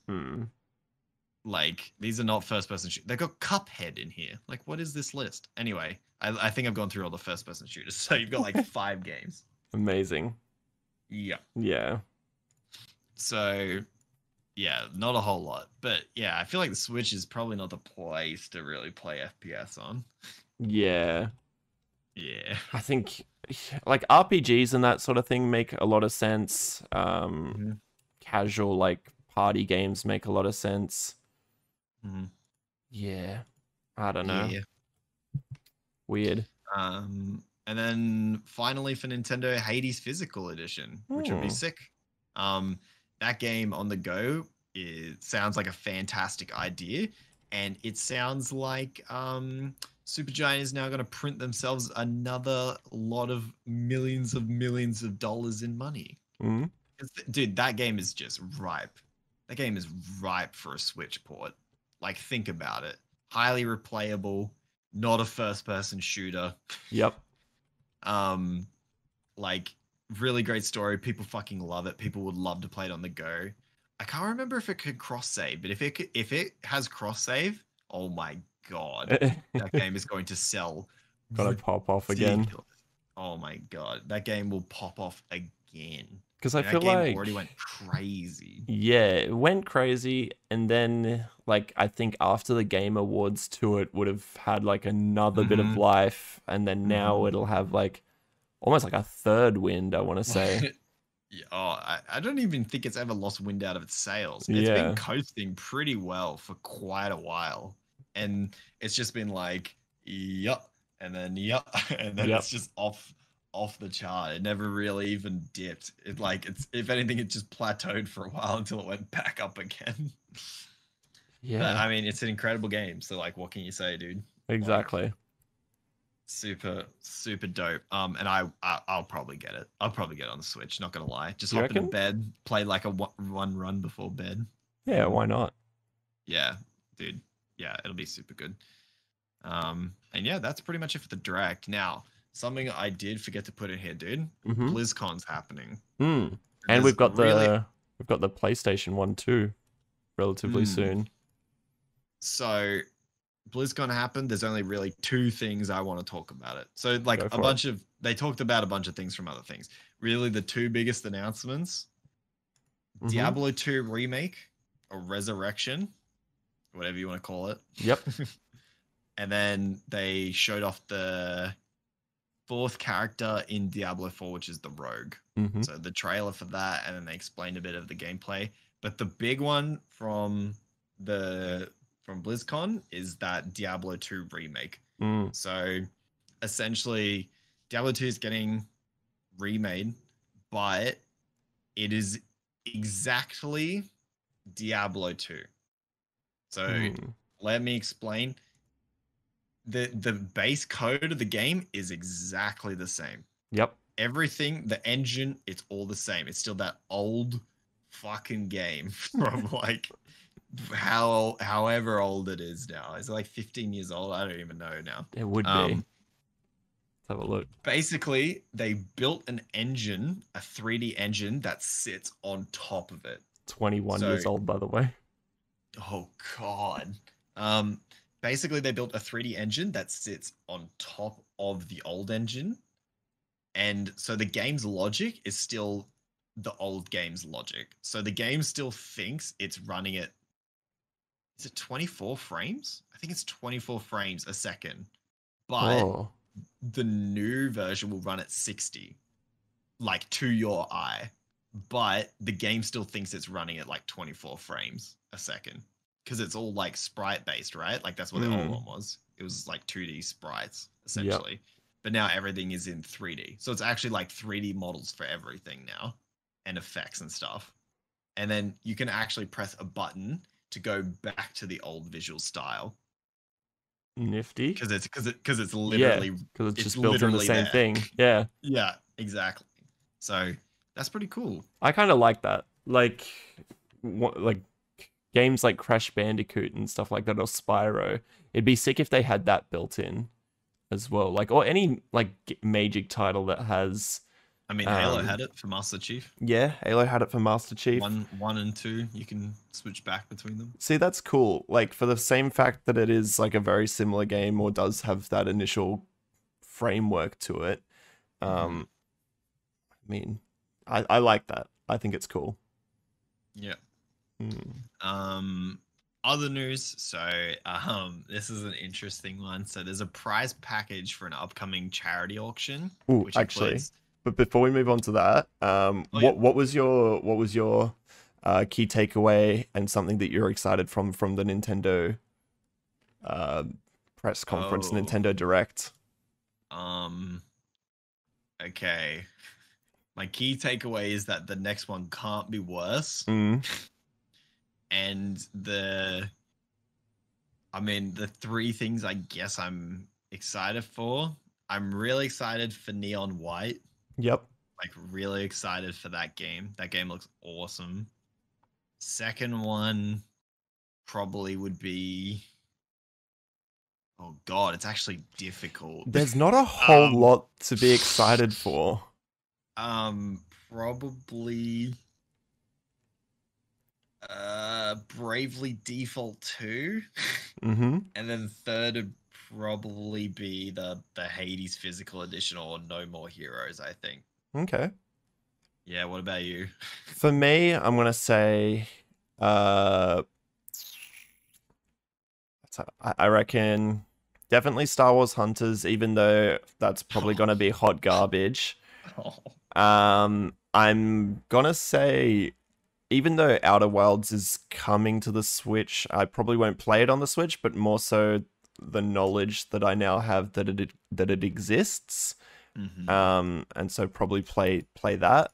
Like these are not first person shooters. They've got Cuphead in here. Like what is this list? Anyway, I think I've gone through all the first person shooters. So you've got like 5 games.
Amazing.
Yeah.
Yeah.
So yeah, not a whole lot. But yeah, I feel like the Switch is probably not the place to really play FPS on.
Yeah.
Yeah.
I think like RPGs and that sort of thing make a lot of sense. Casual like party games make a lot of sense. Yeah. I don't know.
Yeah.
Weird.
And then finally for Nintendo, Hades Physical Edition, which would be sick. That game on the go sounds like a fantastic idea, and it sounds like Supergiant is now going to print themselves another lot of millions of dollars in money. Dude, that game is just ripe. That game is ripe for a Switch port. Like, think about it. Highly replayable, not a first-person shooter.
Yep.
Like, really great story. People fucking love it. People would love to play it on the go. I can't remember if it could cross-save, but if it has cross-save, oh my god, that game is going to sell.
Gonna pop off again.
Oh my god, that game will pop off again.
Because I feel
that game
like
already went crazy.
Yeah, it went crazy, and then like I think after the Game Awards to it would have had like another bit of life, and then now it'll have like almost like a third wind, I want to say.
I don't even think it's ever lost wind out of its sails. It's been coasting pretty well for quite a while, and it's just been like yup, and then yup, and then it's just off the chart. It never really even dipped. It's if anything, it just plateaued for a while until it went back up again.
Yeah,
but, I mean, it's an incredible game. So like, what can you say, dude?
Exactly.
Like, super dope. And I'll probably get it. I'll probably get it on the Switch. Not gonna lie. Just hop into bed, play like a one run before bed.
Yeah, why not?
Yeah, dude. Yeah, it'll be super good. And yeah, that's pretty much it for the direct. Now, something I did forget to put in here, dude. BlizzCon's happening.
And we've got the PlayStation one too, relatively soon.
So BlizzCon happened. There's only really 2 things I want to talk about it. So like they talked about a bunch of things from other things. Really, the 2 biggest announcements: Diablo 2 remake or resurrection, whatever you want to call it.
Yep.
And then they showed off the 4th character in Diablo 4, which is the Rogue. So the trailer for that, and then they explained a bit of the gameplay. But the big one from BlizzCon is that Diablo 2 remake. So essentially, Diablo 2 is getting remade, but it is exactly Diablo 2. So let me explain. The base code of the game is exactly the same.
Yep.
Everything, the engine, it's all the same. It's still that old fucking game from like however old it is now. Is it like 15 years old? I don't even know now.
It would be. Let's have a look.
Basically, they built an engine, a 3D engine that sits on top of it.
21 years old, by the way.
Oh god. Basically, they built a 3D engine that sits on top of the old engine, And so the game's logic is still the old game's logic. So the game still thinks it's running at, is it 24 frames? I think it's 24 frames a second. But
Oh.
the new version will run at 60, like to your eye. But the game still thinks it's running at like 24 frames a second because it's all like sprite based, right? Like that's what the old one was. It was like 2D sprites essentially. Yep. But now everything is in 3D. So it's actually like 3D models for everything now and effects and stuff. And then you can actually press a button to go back to the old visual style.
Nifty.
Because it's literally
because it's just built in the same thing. Yeah.
Yeah, exactly. So that's pretty cool.
I kind of like that. Like games like Crash Bandicoot and stuff like that, or Spyro. It'd be sick if they had that built in as well. Like, or any like Magic title that has.
I mean, Halo had it for Master Chief.
Yeah, Halo had it for Master Chief.
1 and 2, you can switch back between them.
See, that's cool. Like, for the same fact that it is like a very similar game, or does have that initial framework to it. I mean, I like that. I think it's cool.
Yeah. Other news. So, this is an interesting one. So, there's a prize package for an upcoming charity auction.
Ooh, actually. But before we move on to that, what was your key takeaway and something that you're excited from the Nintendo press conference, Nintendo Direct?
Okay. My key takeaway is that the next one can't be worse. And the 3 things I guess I'm excited for. I'm really excited for Neon White.
Yep.
Like, really excited for that game. That game looks awesome. Second one probably would be... Oh, God, it's actually difficult.
There's not a whole lot to be excited for.
Probably... Bravely Default 2. And then third would probably be the Hades physical edition or No More Heroes, I think.
Okay.
Yeah, what about you?
For me, I'm gonna say I reckon definitely Star Wars Hunters, even though that's probably gonna be hot garbage. I'm gonna say, even though Outer Wilds is coming to the Switch, I probably won't play it on the Switch, but more so the knowledge that I now have that it exists. And so probably play that.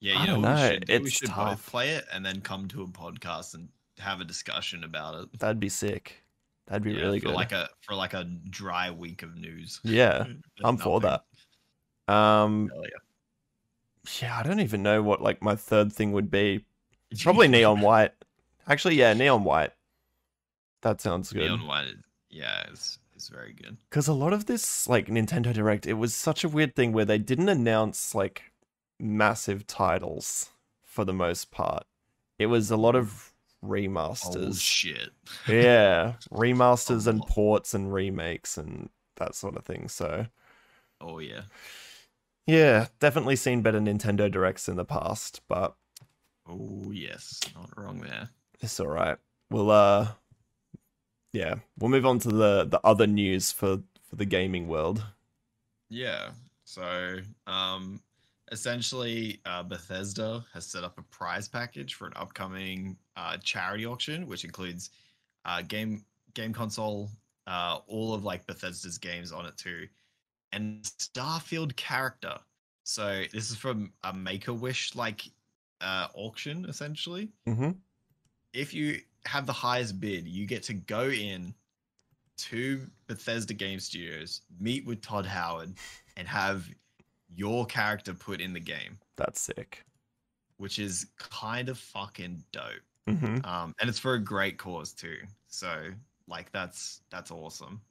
Yeah,
I don't know.
We should both play it and then come to a podcast and have a discussion about it.
That'd be sick. That'd be really good.
For like a dry week of news.
Yeah, I'm for that.
Yeah,
I don't even know what like my third thing would be. Probably Neon White. Actually, yeah, Neon White. That sounds good.
Neon White, is very good.
Because a lot of this like Nintendo Direct, it was such a weird thing where they didn't announce like massive titles for the most part. It was a lot of remasters.
Oh shit.
Yeah, remasters and ports and remakes and that sort of thing. So.
Oh yeah.
Yeah, definitely seen better Nintendo Directs in the past, but.
Oh yes, not wrong there.
It's all right. We'll move on to the other news for the gaming world.
Yeah. So, essentially, Bethesda has set up a prize package for an upcoming charity auction, which includes game console, all of like Bethesda's games on it too, and Starfield character. So this is from a Make-A-Wish like auction essentially. If you have the highest bid, you get to go in to Bethesda Game Studios, meet with Todd Howard, and have your character put in the game.
That's sick.
Which is kind of fucking dope. And it's for a great cause too. So like that's awesome.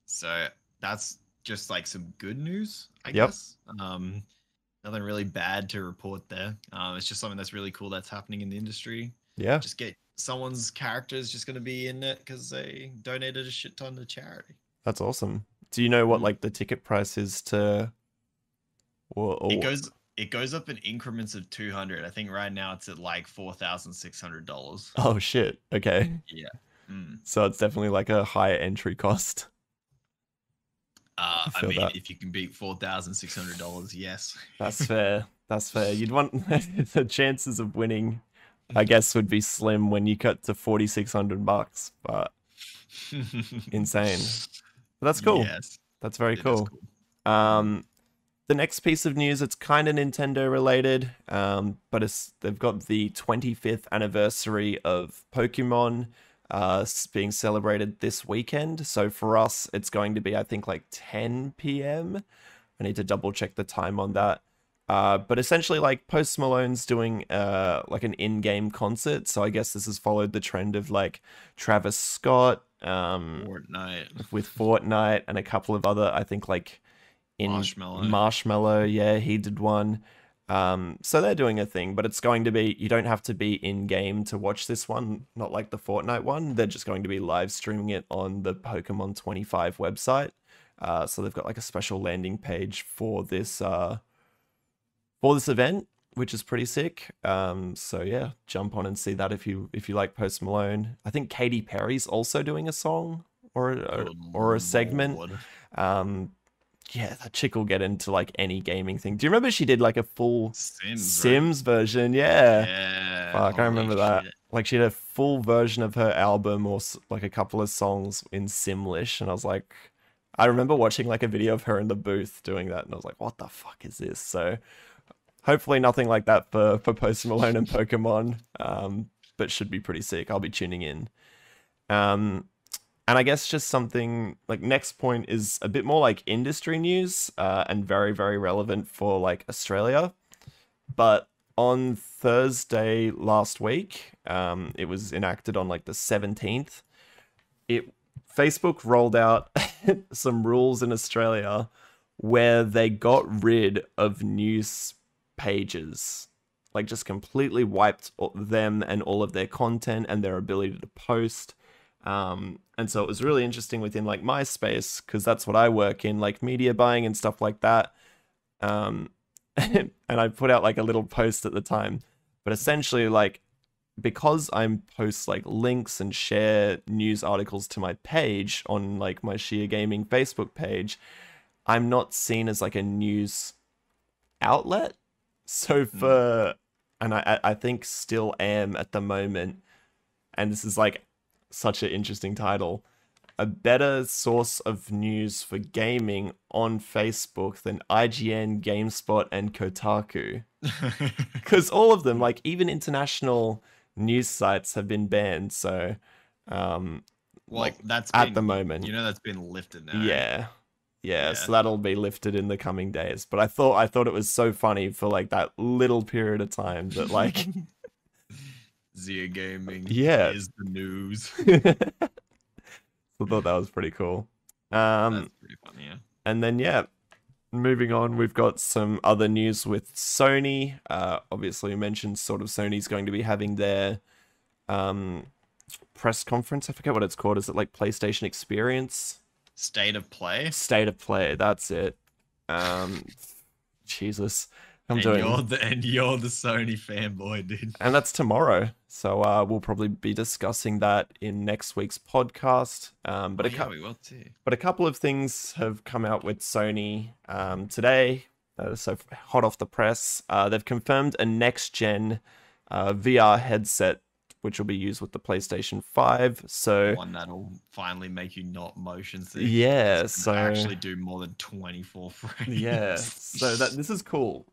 So that's just like some good news, I guess. Nothing really bad to report there. It's just something that's really cool that's happening in the industry.
Yeah.
Just get someone's character is just going to be in it because they donated a shit ton to charity.
That's awesome. Do you know what like the ticket price is to? Or...
It goes up in increments of 200. I think right now it's at like $4,600.
Oh shit. Okay.
Yeah.
So it's definitely like a higher entry cost.
I mean, if you can beat $4,600, yes.
That's fair. That's fair. You'd want the chances of winning, I guess, would be slim when you cut to $4,600, but insane. But that's cool.
Yes.
That's very cool. The next piece of news, it's kind of Nintendo related, but they've got the 25th anniversary of Pokemon being celebrated this weekend. So for us, it's going to be, I think, like 10 p.m. I need to double check the time on that. But essentially, like, Post Malone's doing like an in-game concert. So I guess this has followed the trend of like Travis Scott,
Fortnite,
with Fortnite, and a couple of other, I think, like Marshmallow, yeah, he did one. So they're doing a thing, but it's going to be, you don't have to be in game to watch this one, not like the Fortnite one. They're just going to be live streaming it on the Pokemon 25 website. So they've got like a special landing page for this event, which is pretty sick. So yeah, jump on and see that if you like Post Malone. I think Katy Perry's also doing a song or a segment. Yeah, that chick will get into like any gaming thing. Do you remember she did like a full Sims version? Yeah. Fuck, I remember that. Like she had a full version of her album or like a couple of songs in Simlish, and I was like, I remember watching like a video of her in the booth doing that, and I was like, what the fuck is this? So hopefully nothing like that for Post Malone and Pokemon, but should be pretty sick. I'll be tuning in. And I guess just something like next point is a bit more like industry news and very, very relevant for like Australia. But on Thursday last week, it was enacted on like the 17th. Facebook rolled out some rules in Australia where they got rid of news pages, like just completely wiped them and all of their content and their ability to post. And so it was really interesting within like my space, because that's what I work in, like media buying and stuff like that. And I put out like a little post at the time, but essentially like, because I post like links and share news articles to my page on like my XhiaGaming Facebook page, I'm not seen as like a news outlet. So and I think still am at the moment, and this is like such an interesting title, a better source of news for gaming on Facebook than IGN, GameSpot, and Kotaku. Because all of them, like even international news sites, have been banned. So,
like that's
at the moment,
that's been lifted now.
Yeah. So that'll be lifted in the coming days. But I thought it was so funny for like that little period of time that like.
XhiaGaming is the news.
I thought that was pretty cool.
That's pretty funny, yeah.
And then moving on, we've got some other news with Sony. Obviously we mentioned sort of Sony's going to be having their press conference. I forget what it's called. Is it like PlayStation Experience?
State of Play,
that's it. Jesus.
You're the Sony fanboy, dude.
And that's tomorrow. So we'll probably be discussing that in next week's podcast.
We will too.
But a couple of things have come out with Sony today. So hot off the press. They've confirmed a next-gen VR headset, which will be used with the PlayStation 5. So
one that'll finally make you not motion sick.
Yeah, so
actually do more than 24 frames.
Yeah, so this is cool.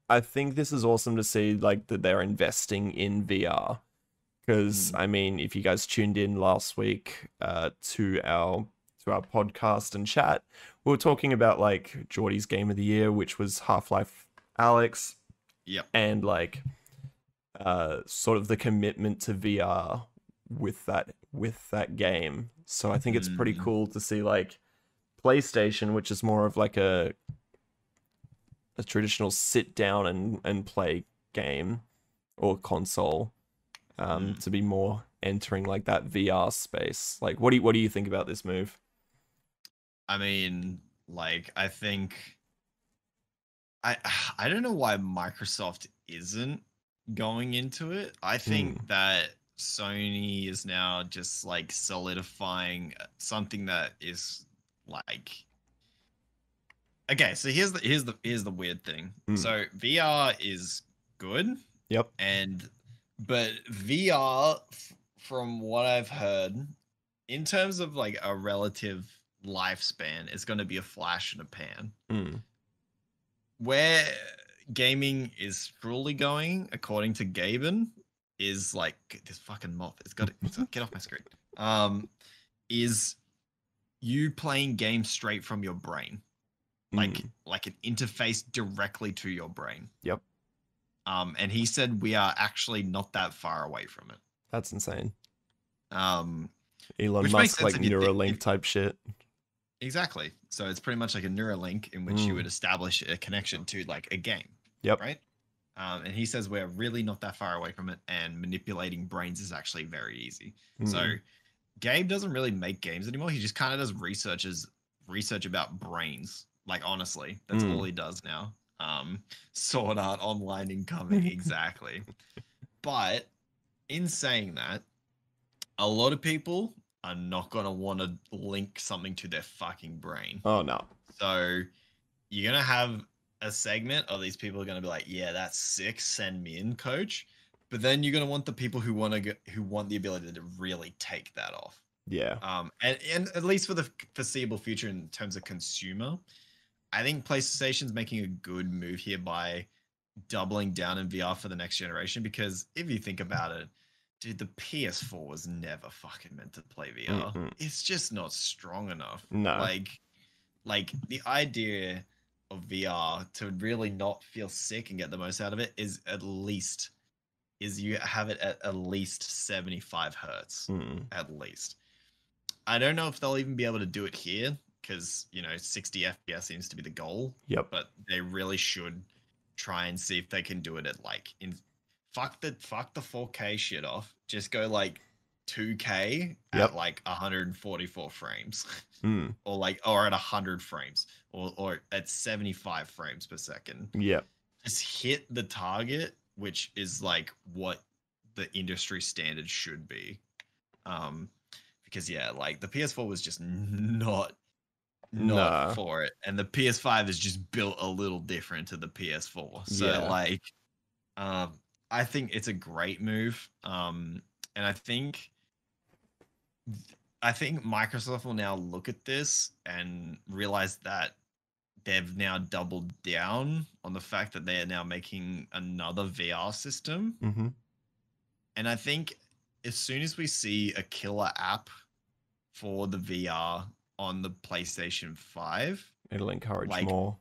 I think this is awesome to see, like, that they're investing in VR. Because I mean, if you guys tuned in last week to our podcast and chat, we were talking about like Jordy's Game of the Year, which was Half-Life Alyx.
Yep.
And like sort of the commitment to VR with that game. So I think it's pretty cool to see like PlayStation, which is more of like a traditional sit down and play game or console, to be more entering like that VR space. Like, what do you think about this move?
I mean, like, I think I don't know why Microsoft isn't going into it. I think that Sony is now just like solidifying something that is like, okay, so here's the weird thing. So VR is good.
Yep.
But VR, from what I've heard, in terms of like a relative lifespan, is going to be a flash in a pan. Where gaming is truly going, according to Gaben, is like this fucking moth. It's got to get off my screen. Is you playing games straight from your brain, like an interface directly to your brain.
Yep.
And he said we are actually not that far away from it.
That's insane.
Elon
Musk, like Neuralink type shit.
Exactly. So it's pretty much like a Neuralink in which you would establish a connection to like a game.
Yep.
Right. And he says we're really not that far away from it, and manipulating brains is actually very easy. So Gabe doesn't really make games anymore. He just kind of does research about brains. Like, honestly, that's all he does now. Sword Art Online incoming, exactly. But in saying that, a lot of people are not going to want to link something to their fucking brain.
Oh, no.
So you're going to have a segment of these people are going to be like, yeah, that's sick, send me in, coach. But then you're going to want the people who want the ability to really take that off.
Yeah.
And at least for the foreseeable future in terms of consumer, I think PlayStation's making a good move here by doubling down in VR for the next generation, because if you think about it, dude, the PS4 was never fucking meant to play VR. It's just not strong enough.
No.
Like the idea of VR to really not feel sick and get the most out of it is you have it at least 75 hertz. At least. I don't know if they'll even be able to do it here, because 60 FPS seems to be the goal.
Yep.
But they really should try and see if they can do it at like fuck the 4K shit off. Just go like 2K at like 144 frames. or at 100 frames or at 75 frames per second.
Yep.
Just hit the target, which is like what the industry standard should be. Because like the PS4 was just not for it, and the PS5 is just built a little different to the PS4. So I think it's a great move. And I think Microsoft will now look at this and realize that they've now doubled down on the fact that they are now making another VR system. And I think as soon as we see a killer app for the VR on the PlayStation 5,
it'll encourage more.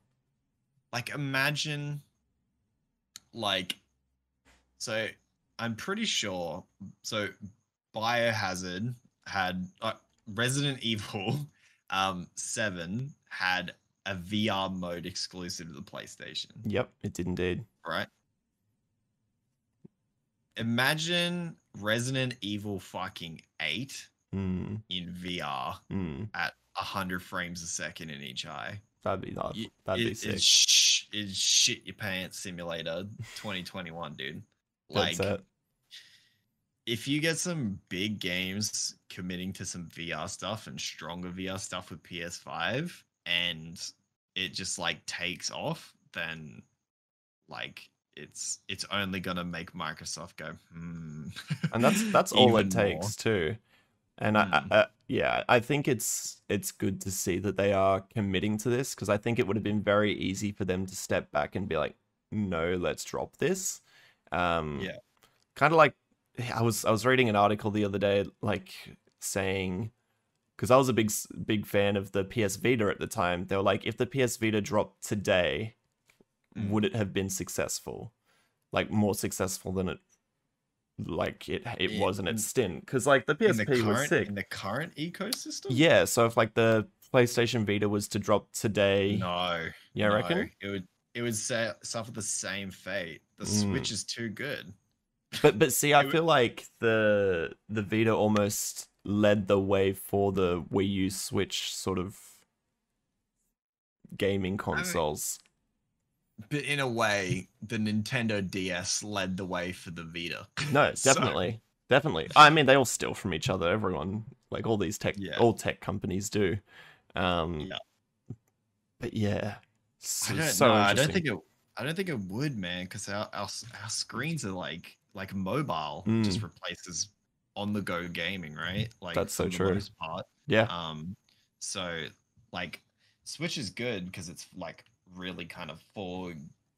Like, imagine, so I'm pretty sure, so Biohazard had Resident Evil 7 had a VR mode exclusive to the PlayStation.
Yep, it did indeed.
Right? Imagine Resident Evil fucking 8 in VR at 100 frames a second in each eye. That'd be sick. It's shit your pants simulator 2021, dude. Like, if you get some big games committing to some VR stuff and stronger VR stuff with PS5, and it just like takes off, then like it's only gonna make Microsoft go
and that's all it takes too. And I think it's good to see that they are committing to this, because I think it would have been very easy for them to step back and be like, no, let's drop this. Kind of like, I was reading an article the other day, like saying, because I was a big fan of the PS Vita at the time. They were like, if the PS Vita dropped today, would it have been successful? Like, more successful than it was in its stint? Because like the PSP was sick
in the current ecosystem.
Yeah, so if like the PlayStation Vita was to drop today, I reckon
it would suffer the same fate. The Switch is too good.
But see, I feel like the Vita almost led the way for the Wii U Switch sort of gaming consoles.
But in a way, the Nintendo DS led the way for the Vita.
No, definitely. Definitely. I mean, they all steal from each other. Everyone, like all these all tech companies do.
Yeah.
But yeah,
I don't think it would, man, because our screens are like mobile just replaces on the go gaming, right? Like
that's so
for the
true.
most part.
Yeah.
So like Switch is good because it's like really kind of for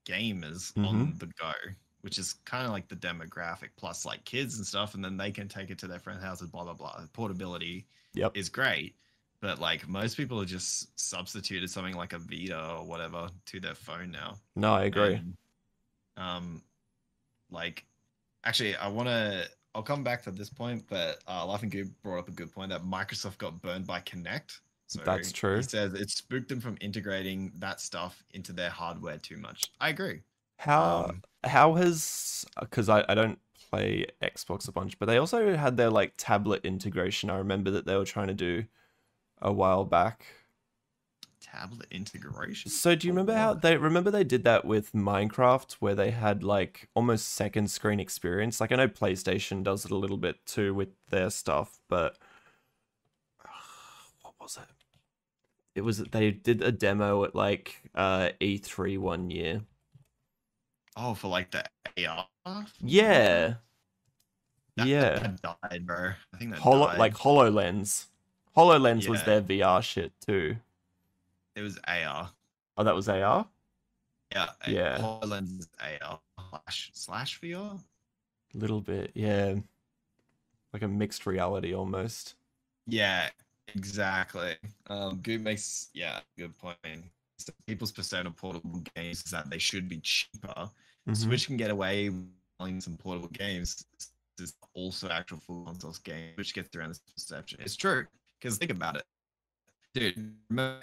gamers on the go, which is kind of like the demographic plus like kids and stuff, and then they can take it to their friends' houses, blah blah blah. Portability is great. But like most people have just substituted something like a Vita or whatever to their phone now.
No, I agree.
And, like actually I'll come back to this point, but Laughing Goop brought up a good point that Microsoft got burned by Kinect. So
that's true.
He says it spooked them from integrating that stuff into their hardware too much. I agree.
How has, because I don't play Xbox a bunch, but they also had their like tablet integration. I remember that they were trying to do a while back.
Tablet integration.
So do you remember how they did that with Minecraft, where they had like almost second screen experience? Like I know PlayStation does it a little bit too with their stuff, but what was it? It was they did a demo at like E3 one year.
Oh, for like the AR?
Yeah.
That died, bro. I think that died.
Like HoloLens. HoloLens was their VR shit too.
It was AR.
Oh, that was AR?
Yeah. HoloLens is AR slash VR?
A little bit, yeah. Like a mixed reality almost.
Yeah, exactly. Goop makes good point. So people's persona of portable games is that they should be cheaper. Switch can get away with selling some portable games. This is also actual full consoles game, which gets around this perception. It's true, because think about it. Dude, remember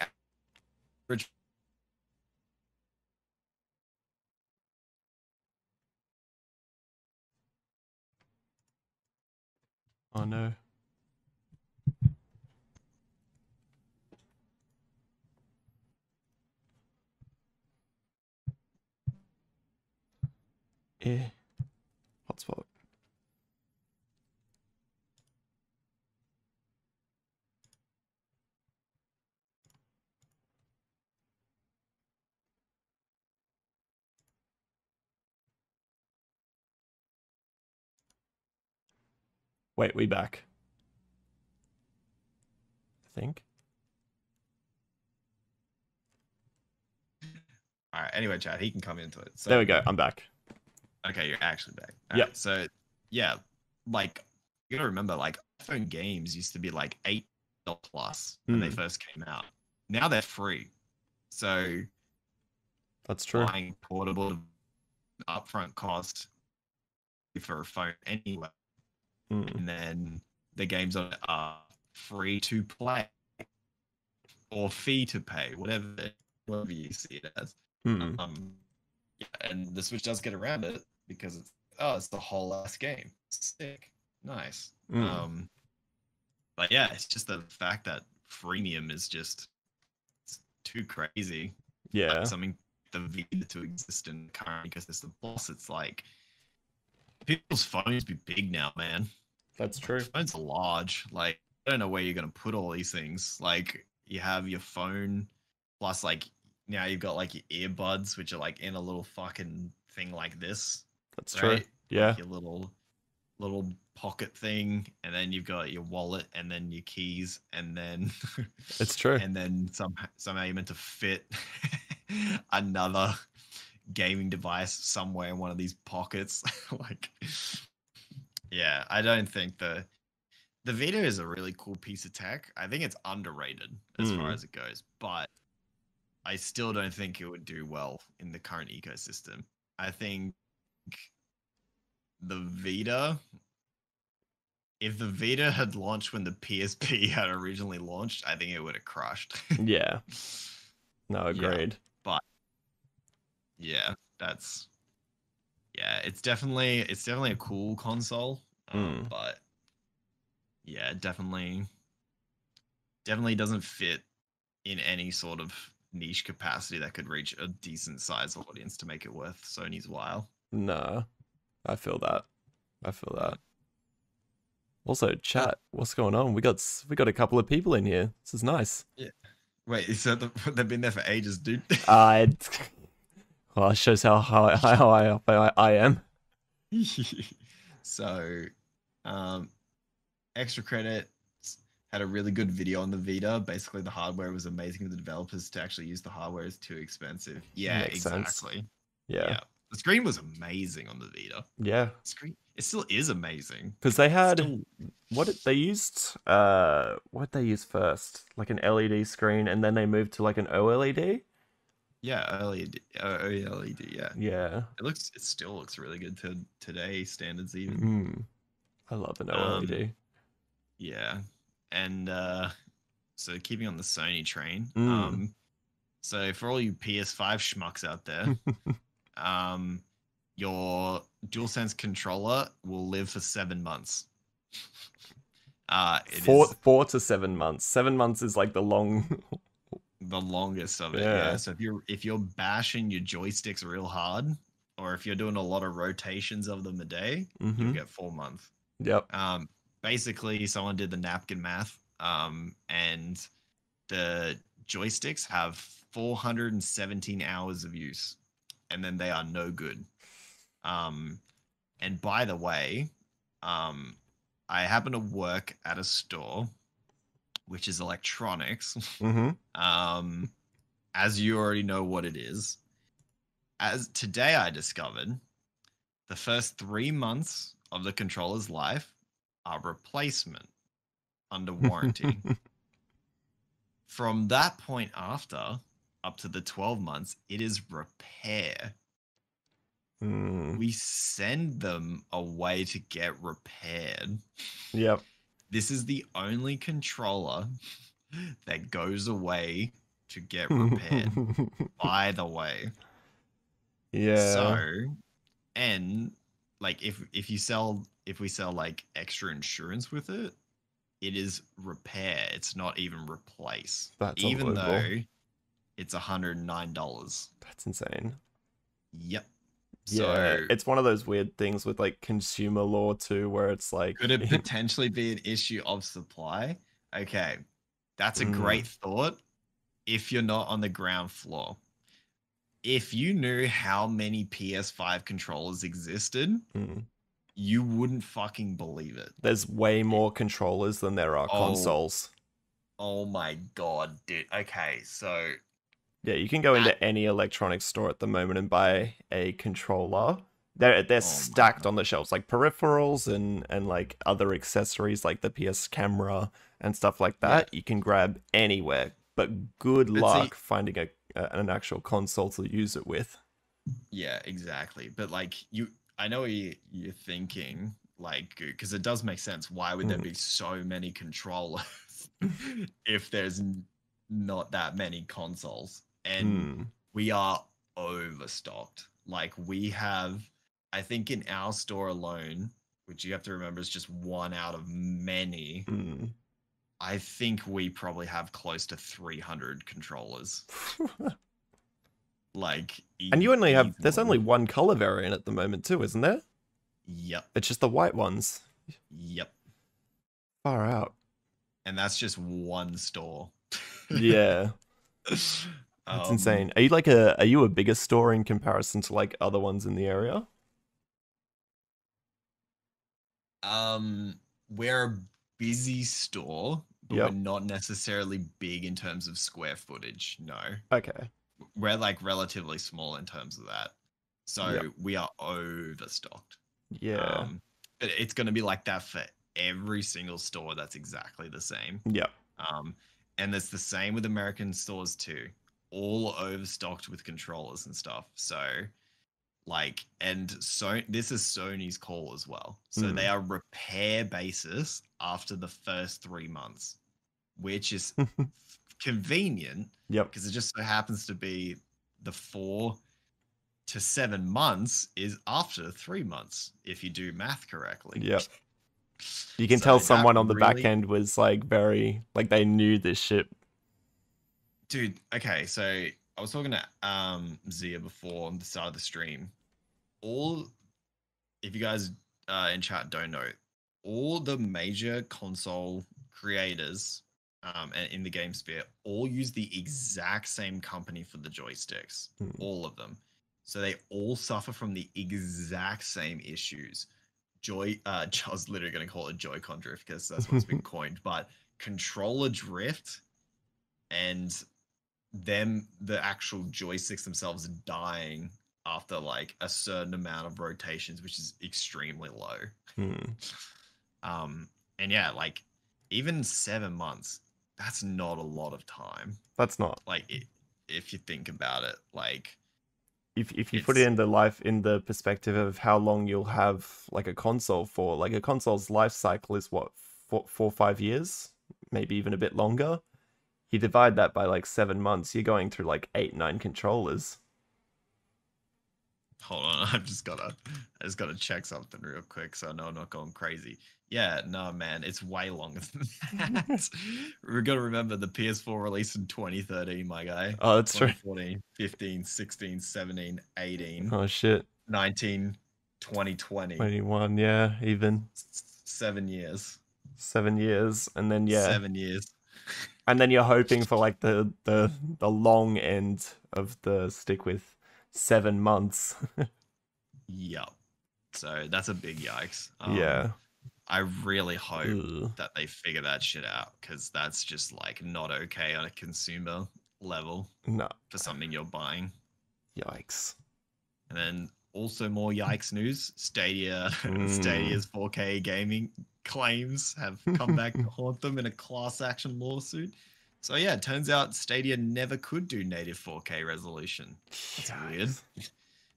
oh no. Yeah. Hotspot. Wait, we back? I think.
All right. Anyway, Chad, he can come into it. So,
there we go. I'm back.
Okay, you're actually back.
Yeah.
Right, so yeah, like you gotta remember, like iPhone games used to be like $8 plus when they first came out. Now they're free. So
that's true.
Buying portable upfront cost for a phone anyway, and then the games are free to play or fee to pay, whatever you see it as. And the Switch does get around it because it's the whole ass game. Sick, nice. But yeah, it's just the fact that freemium is just too crazy.
Yeah,
like something the Vita to exist in the current ecosystem. Plus, it's like people's phones be big now, man.
That's true.
Phones are large. Like I don't know where you're gonna put all these things. Like you have your phone, plus like now you've got like your earbuds, which are like in a little fucking thing like this.
That's true. Yeah.
Like your little pocket thing, and then you've got your wallet, and then your keys, and then
it's true.
And then somehow you're meant to fit another gaming device somewhere in one of these pockets. Like, yeah, I don't think the Vita is a really cool piece of tech. I think it's underrated as far as it goes, but I still don't think it would do well in the current ecosystem. I think the Vita, if the Vita had launched when the PSP had originally launched, I think it would have crushed.
Yeah. No, agreed.
Yeah, but yeah, that's Yeah, it's definitely a cool console.
Mm.
But yeah, it definitely doesn't fit in any sort of niche capacity that could reach a decent sized audience to make it worth Sony's while.
Nah, I feel that. I feel
Yeah.
that. Also,
But
chat, what's going on? We got a couple of people in here. This is nice.
yeah. Wait, is that they've been there for ages, dude?
I well, it shows how I am.
So, um, extra credit had a really good video on the Vita. Basically, the hardware was amazing. The developers to actually use the hardware is too expensive. Yeah,
Makes sense.
exactly.
Yeah.
Yeah, the screen was amazing on the Vita.
Yeah.
The screen, it still is amazing.
Because they had
Still,
they used what they use first? Like an LED screen, and then they moved to like an OLED?
yeah, OLED. Yeah,
Yeah.
it still looks really good to today standards even.
Mm. I love an OLED.
Yeah, and so keeping on the Sony train. So for all you PS5 schmucks out there, your DualSense controller will live for 7 months.
Four to 7 months. 7 months is like the
longest of it.
Yeah.
Yeah. So if you're bashing your joysticks real hard, or if you're doing a lot of rotations of them a day, you'll get 4 months.
Yep.
Basically, someone did the napkin math, and the joysticks have 417 hours of use, and then they are no good. And by the way, I happen to work at a store which is electronics. As you already know what it is. As today I discovered, the first 3 months of the controller's life are replacement under warranty. From that point after, up to the 12 months, it is repair. We send them away to get repaired.
Yep.
This is the only controller that goes away to get repaired. By the way.
Yeah.
So, and like if we sell like extra insurance with it, it is repair. It's not even replace.
That's
even though it's $109.
That's insane.
Yep.
Yeah,
So
it's one of those weird things with like consumer law too, where it's like,
could it potentially be an issue of supply? Okay, that's a great thought if you're not on the ground floor. If you knew how many PS5 controllers existed, you wouldn't fucking believe it.
There's way more controllers than there are consoles.
Oh my god, dude. Okay, so
yeah, you can go into any electronics store at the moment and buy a controller. They're stacked on the shelves, like peripherals and like other accessories like the PS camera and stuff like that. Yeah. You can grab anywhere, but good luck finding an actual console to use it with.
Yeah, exactly. But like I know what you're thinking, like, because it does make sense. Why would there be so many controllers if there's not that many consoles? And we are overstocked. Like we have, I think in our store alone, which you have to remember is just one out of many, I think we probably have close to 300 controllers. Like,
and you only have, there's only one color variant at the moment too, isn't there?
Yep.
It's just the white ones.
Yep.
Far out.
And that's just one store.
Yeah. That's insane. Are you a bigger store in comparison to like other ones in the area?
We're a busy store, but we're not necessarily big in terms of square footage. No.
Okay.
We're like relatively small in terms of that. So we are overstocked.
Yeah.
But it's going to be like that for every single store that's exactly the same.
Yeah.
And it's the same with American stores too. All overstocked with controllers and stuff. So like, and so this is Sony's call as well. So they are repair basis after the first 3 months, which is convenient.
Yep.
Because it just so happens to be the 4 to 7 months is after 3 months, if you do math correctly.
Yep. You can
So
tell
that
someone on the back
really-
end was like very, like they knew this shit.
Dude, okay, so I was talking to Zia before on the start of the stream. If you guys in chat don't know, all the major console creators and in the game sphere all use the exact same company for the joysticks, all of them. So they all suffer from the exact same issues. I was literally going to call it Joy-Con drift because that's what's been coined, but controller drift and the actual joysticks themselves dying after like a certain amount of rotations, which is extremely low. And yeah, like even 7 months, that's not a lot of time.
That's not.
Like if you think about it, like
if you put it in the perspective of how long you'll have like a console for, like a console's life cycle is what, 4 or 5 years, maybe even a bit longer. You divide that by like 7 months, you're going through like 8-9 controllers.
Hold on, I just gotta check something real quick so I know I'm not going crazy. Yeah, no, man, it's way longer than that. We gotta remember the PS4 released in 2013, my guy.
Oh, that's true.
2014, 15, 16, 17, 18,
Oh shit.
19, 2020.
21, yeah, even
7 years.
7 years, and then
7 years.
and then you're hoping for like the long end of the stick with 7 months.
Yep. So that's a big yikes.
Yeah.
I really hope that they figure that shit out, because that's just like not okay on a consumer level.
No.
For something you're buying.
Yikes.
And then also more yikes news. Stadia's 4K gaming claims have come back to haunt them in a class action lawsuit. So yeah, it turns out Stadia never could do native 4K resolution. That's weird.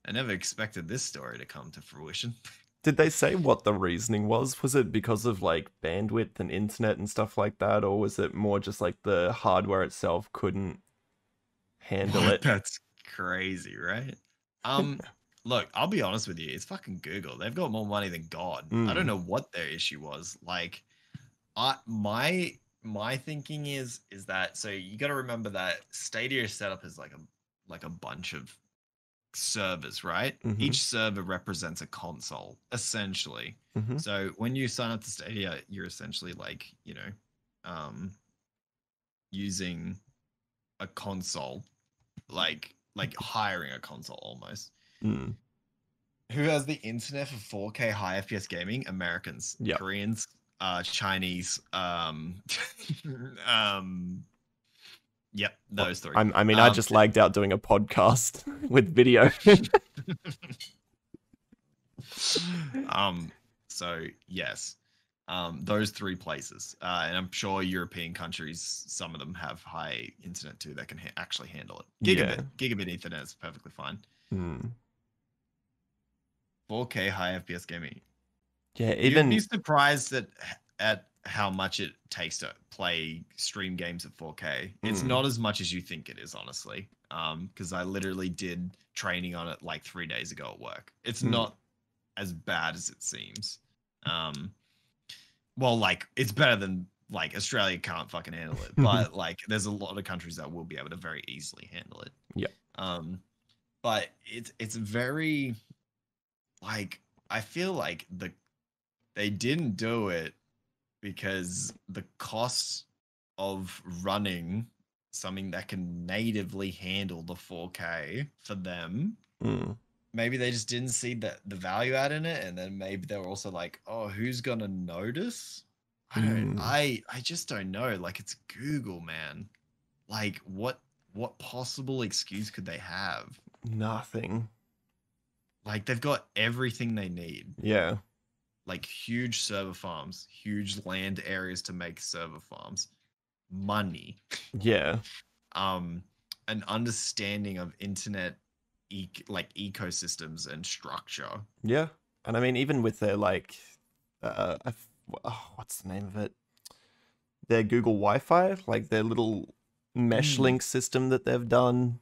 I never expected this story to come to fruition.
Did they say what the reasoning was? Was it because of like bandwidth and internet and stuff like that, or was it more just like the hardware itself couldn't handle it?
That's crazy, right? Look, I'll be honest with you. It's fucking Google. They've got more money than God. I don't know what their issue was. Like, my thinking is that, so you got to remember that Stadia is set up as like a bunch of servers, right? Each server represents a console, essentially. So when you sign up to Stadia, you're essentially like, you know, using a console, like hiring a console almost. Who has the internet for 4K high FPS gaming? Americans, Koreans, Chinese, yep, those three.
I mean, I just lagged out doing a podcast with video.
So yes, those 3 places, and I'm sure European countries, some of them have high internet too that can actually handle it. Gigabit Ethernet is perfectly fine. 4K high FPS gaming.
Yeah, even
you'd be surprised at how much it takes to stream games at 4K. It's not as much as you think it is, honestly. Because I literally did training on it like 3 days ago at work. It's not as bad as it seems. Well, like it's better than like Australia can't fucking handle it, but like there's a lot of countries that will be able to very easily handle it.
Yeah.
But it's very, like, I feel like they didn't do it because the cost of running something that can natively handle the 4K for them, maybe they just didn't see the value add in it, and then maybe they were also like, oh, who's gonna notice? I just don't know. Like, it's Google, man. Like, what possible excuse could they have?
Nothing.
Like, they've got everything they need.
Yeah.
Like, huge server farms, huge land areas to make server farms, money.
Yeah.
An understanding of internet ecosystems and structure.
Yeah. And I mean, even with their like, what's the name of it? Their Google Wi-Fi, like their little mesh link system that they've done.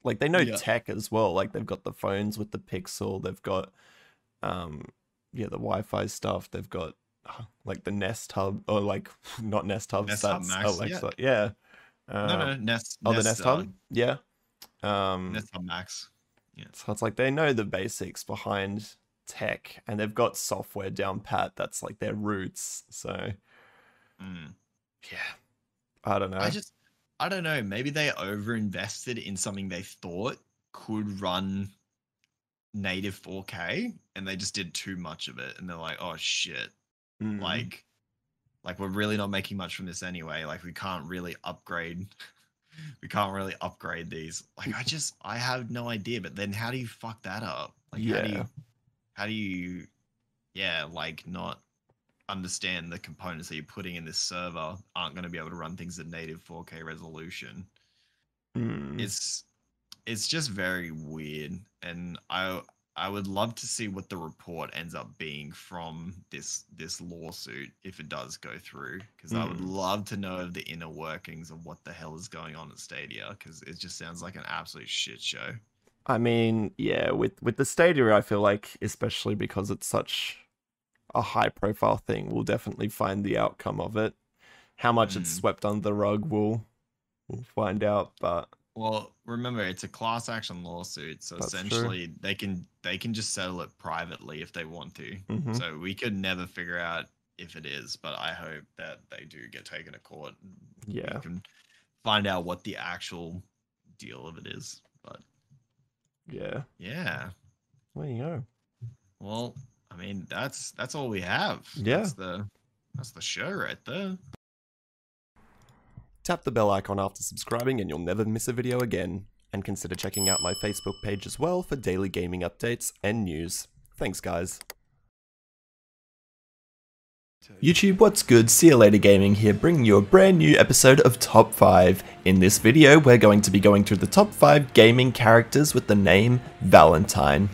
like they know
Yeah.
tech as well. Like they've got the phones with the Pixel, they've got the Wi-Fi stuff, they've got like the Nest Hub, or like not Nest Hub,
Nest
that's
Hub Max,
Alexa. Yeah.
No, Nest.
Oh, the Nest Hub? Yeah.
Nest Hub Max. Yeah.
So it's like they know the basics behind tech, and they've got software down pat. That's like their roots. So yeah, I don't know.
I don't know. Maybe they overinvested in something they thought could run native 4K, and they just did too much of it, and they're like, oh shit, like we're really not making much from this anyway. Like we can't really upgrade. We can't really upgrade these. Like I have no idea. But then how do you fuck that up? Like how do you like not understand the components that you're putting in this server aren't going to be able to run things at native 4K resolution? It's just very weird, and I would love to see what the report ends up being from this lawsuit if it does go through, because I would love to know the inner workings of what the hell is going on at Stadia, because it just sounds like an absolute shit show.
I mean, yeah, with the Stadia, I feel like, especially because it's such a high profile thing, we'll definitely find the outcome of it. How much it's swept under the rug, we'll find out. But
well, remember, it's a class action lawsuit, so essentially they can just settle it privately if they want to. So we could never figure out if it is, but I hope that they do get taken to court.
Yeah,
we can find out what the actual deal of it is. But yeah,
there you go.
Well, I mean, that's all we have.
Yeah,
that's the show right there.
Tap the bell icon after subscribing and you'll never miss a video again. And consider checking out my Facebook page as well for daily gaming updates and news. Thanks, guys. YouTube, what's good? See you later gaming here, bringing you a brand new episode of Top 5. In this video, we're going to be going through the top 5 gaming characters with the name Valentine.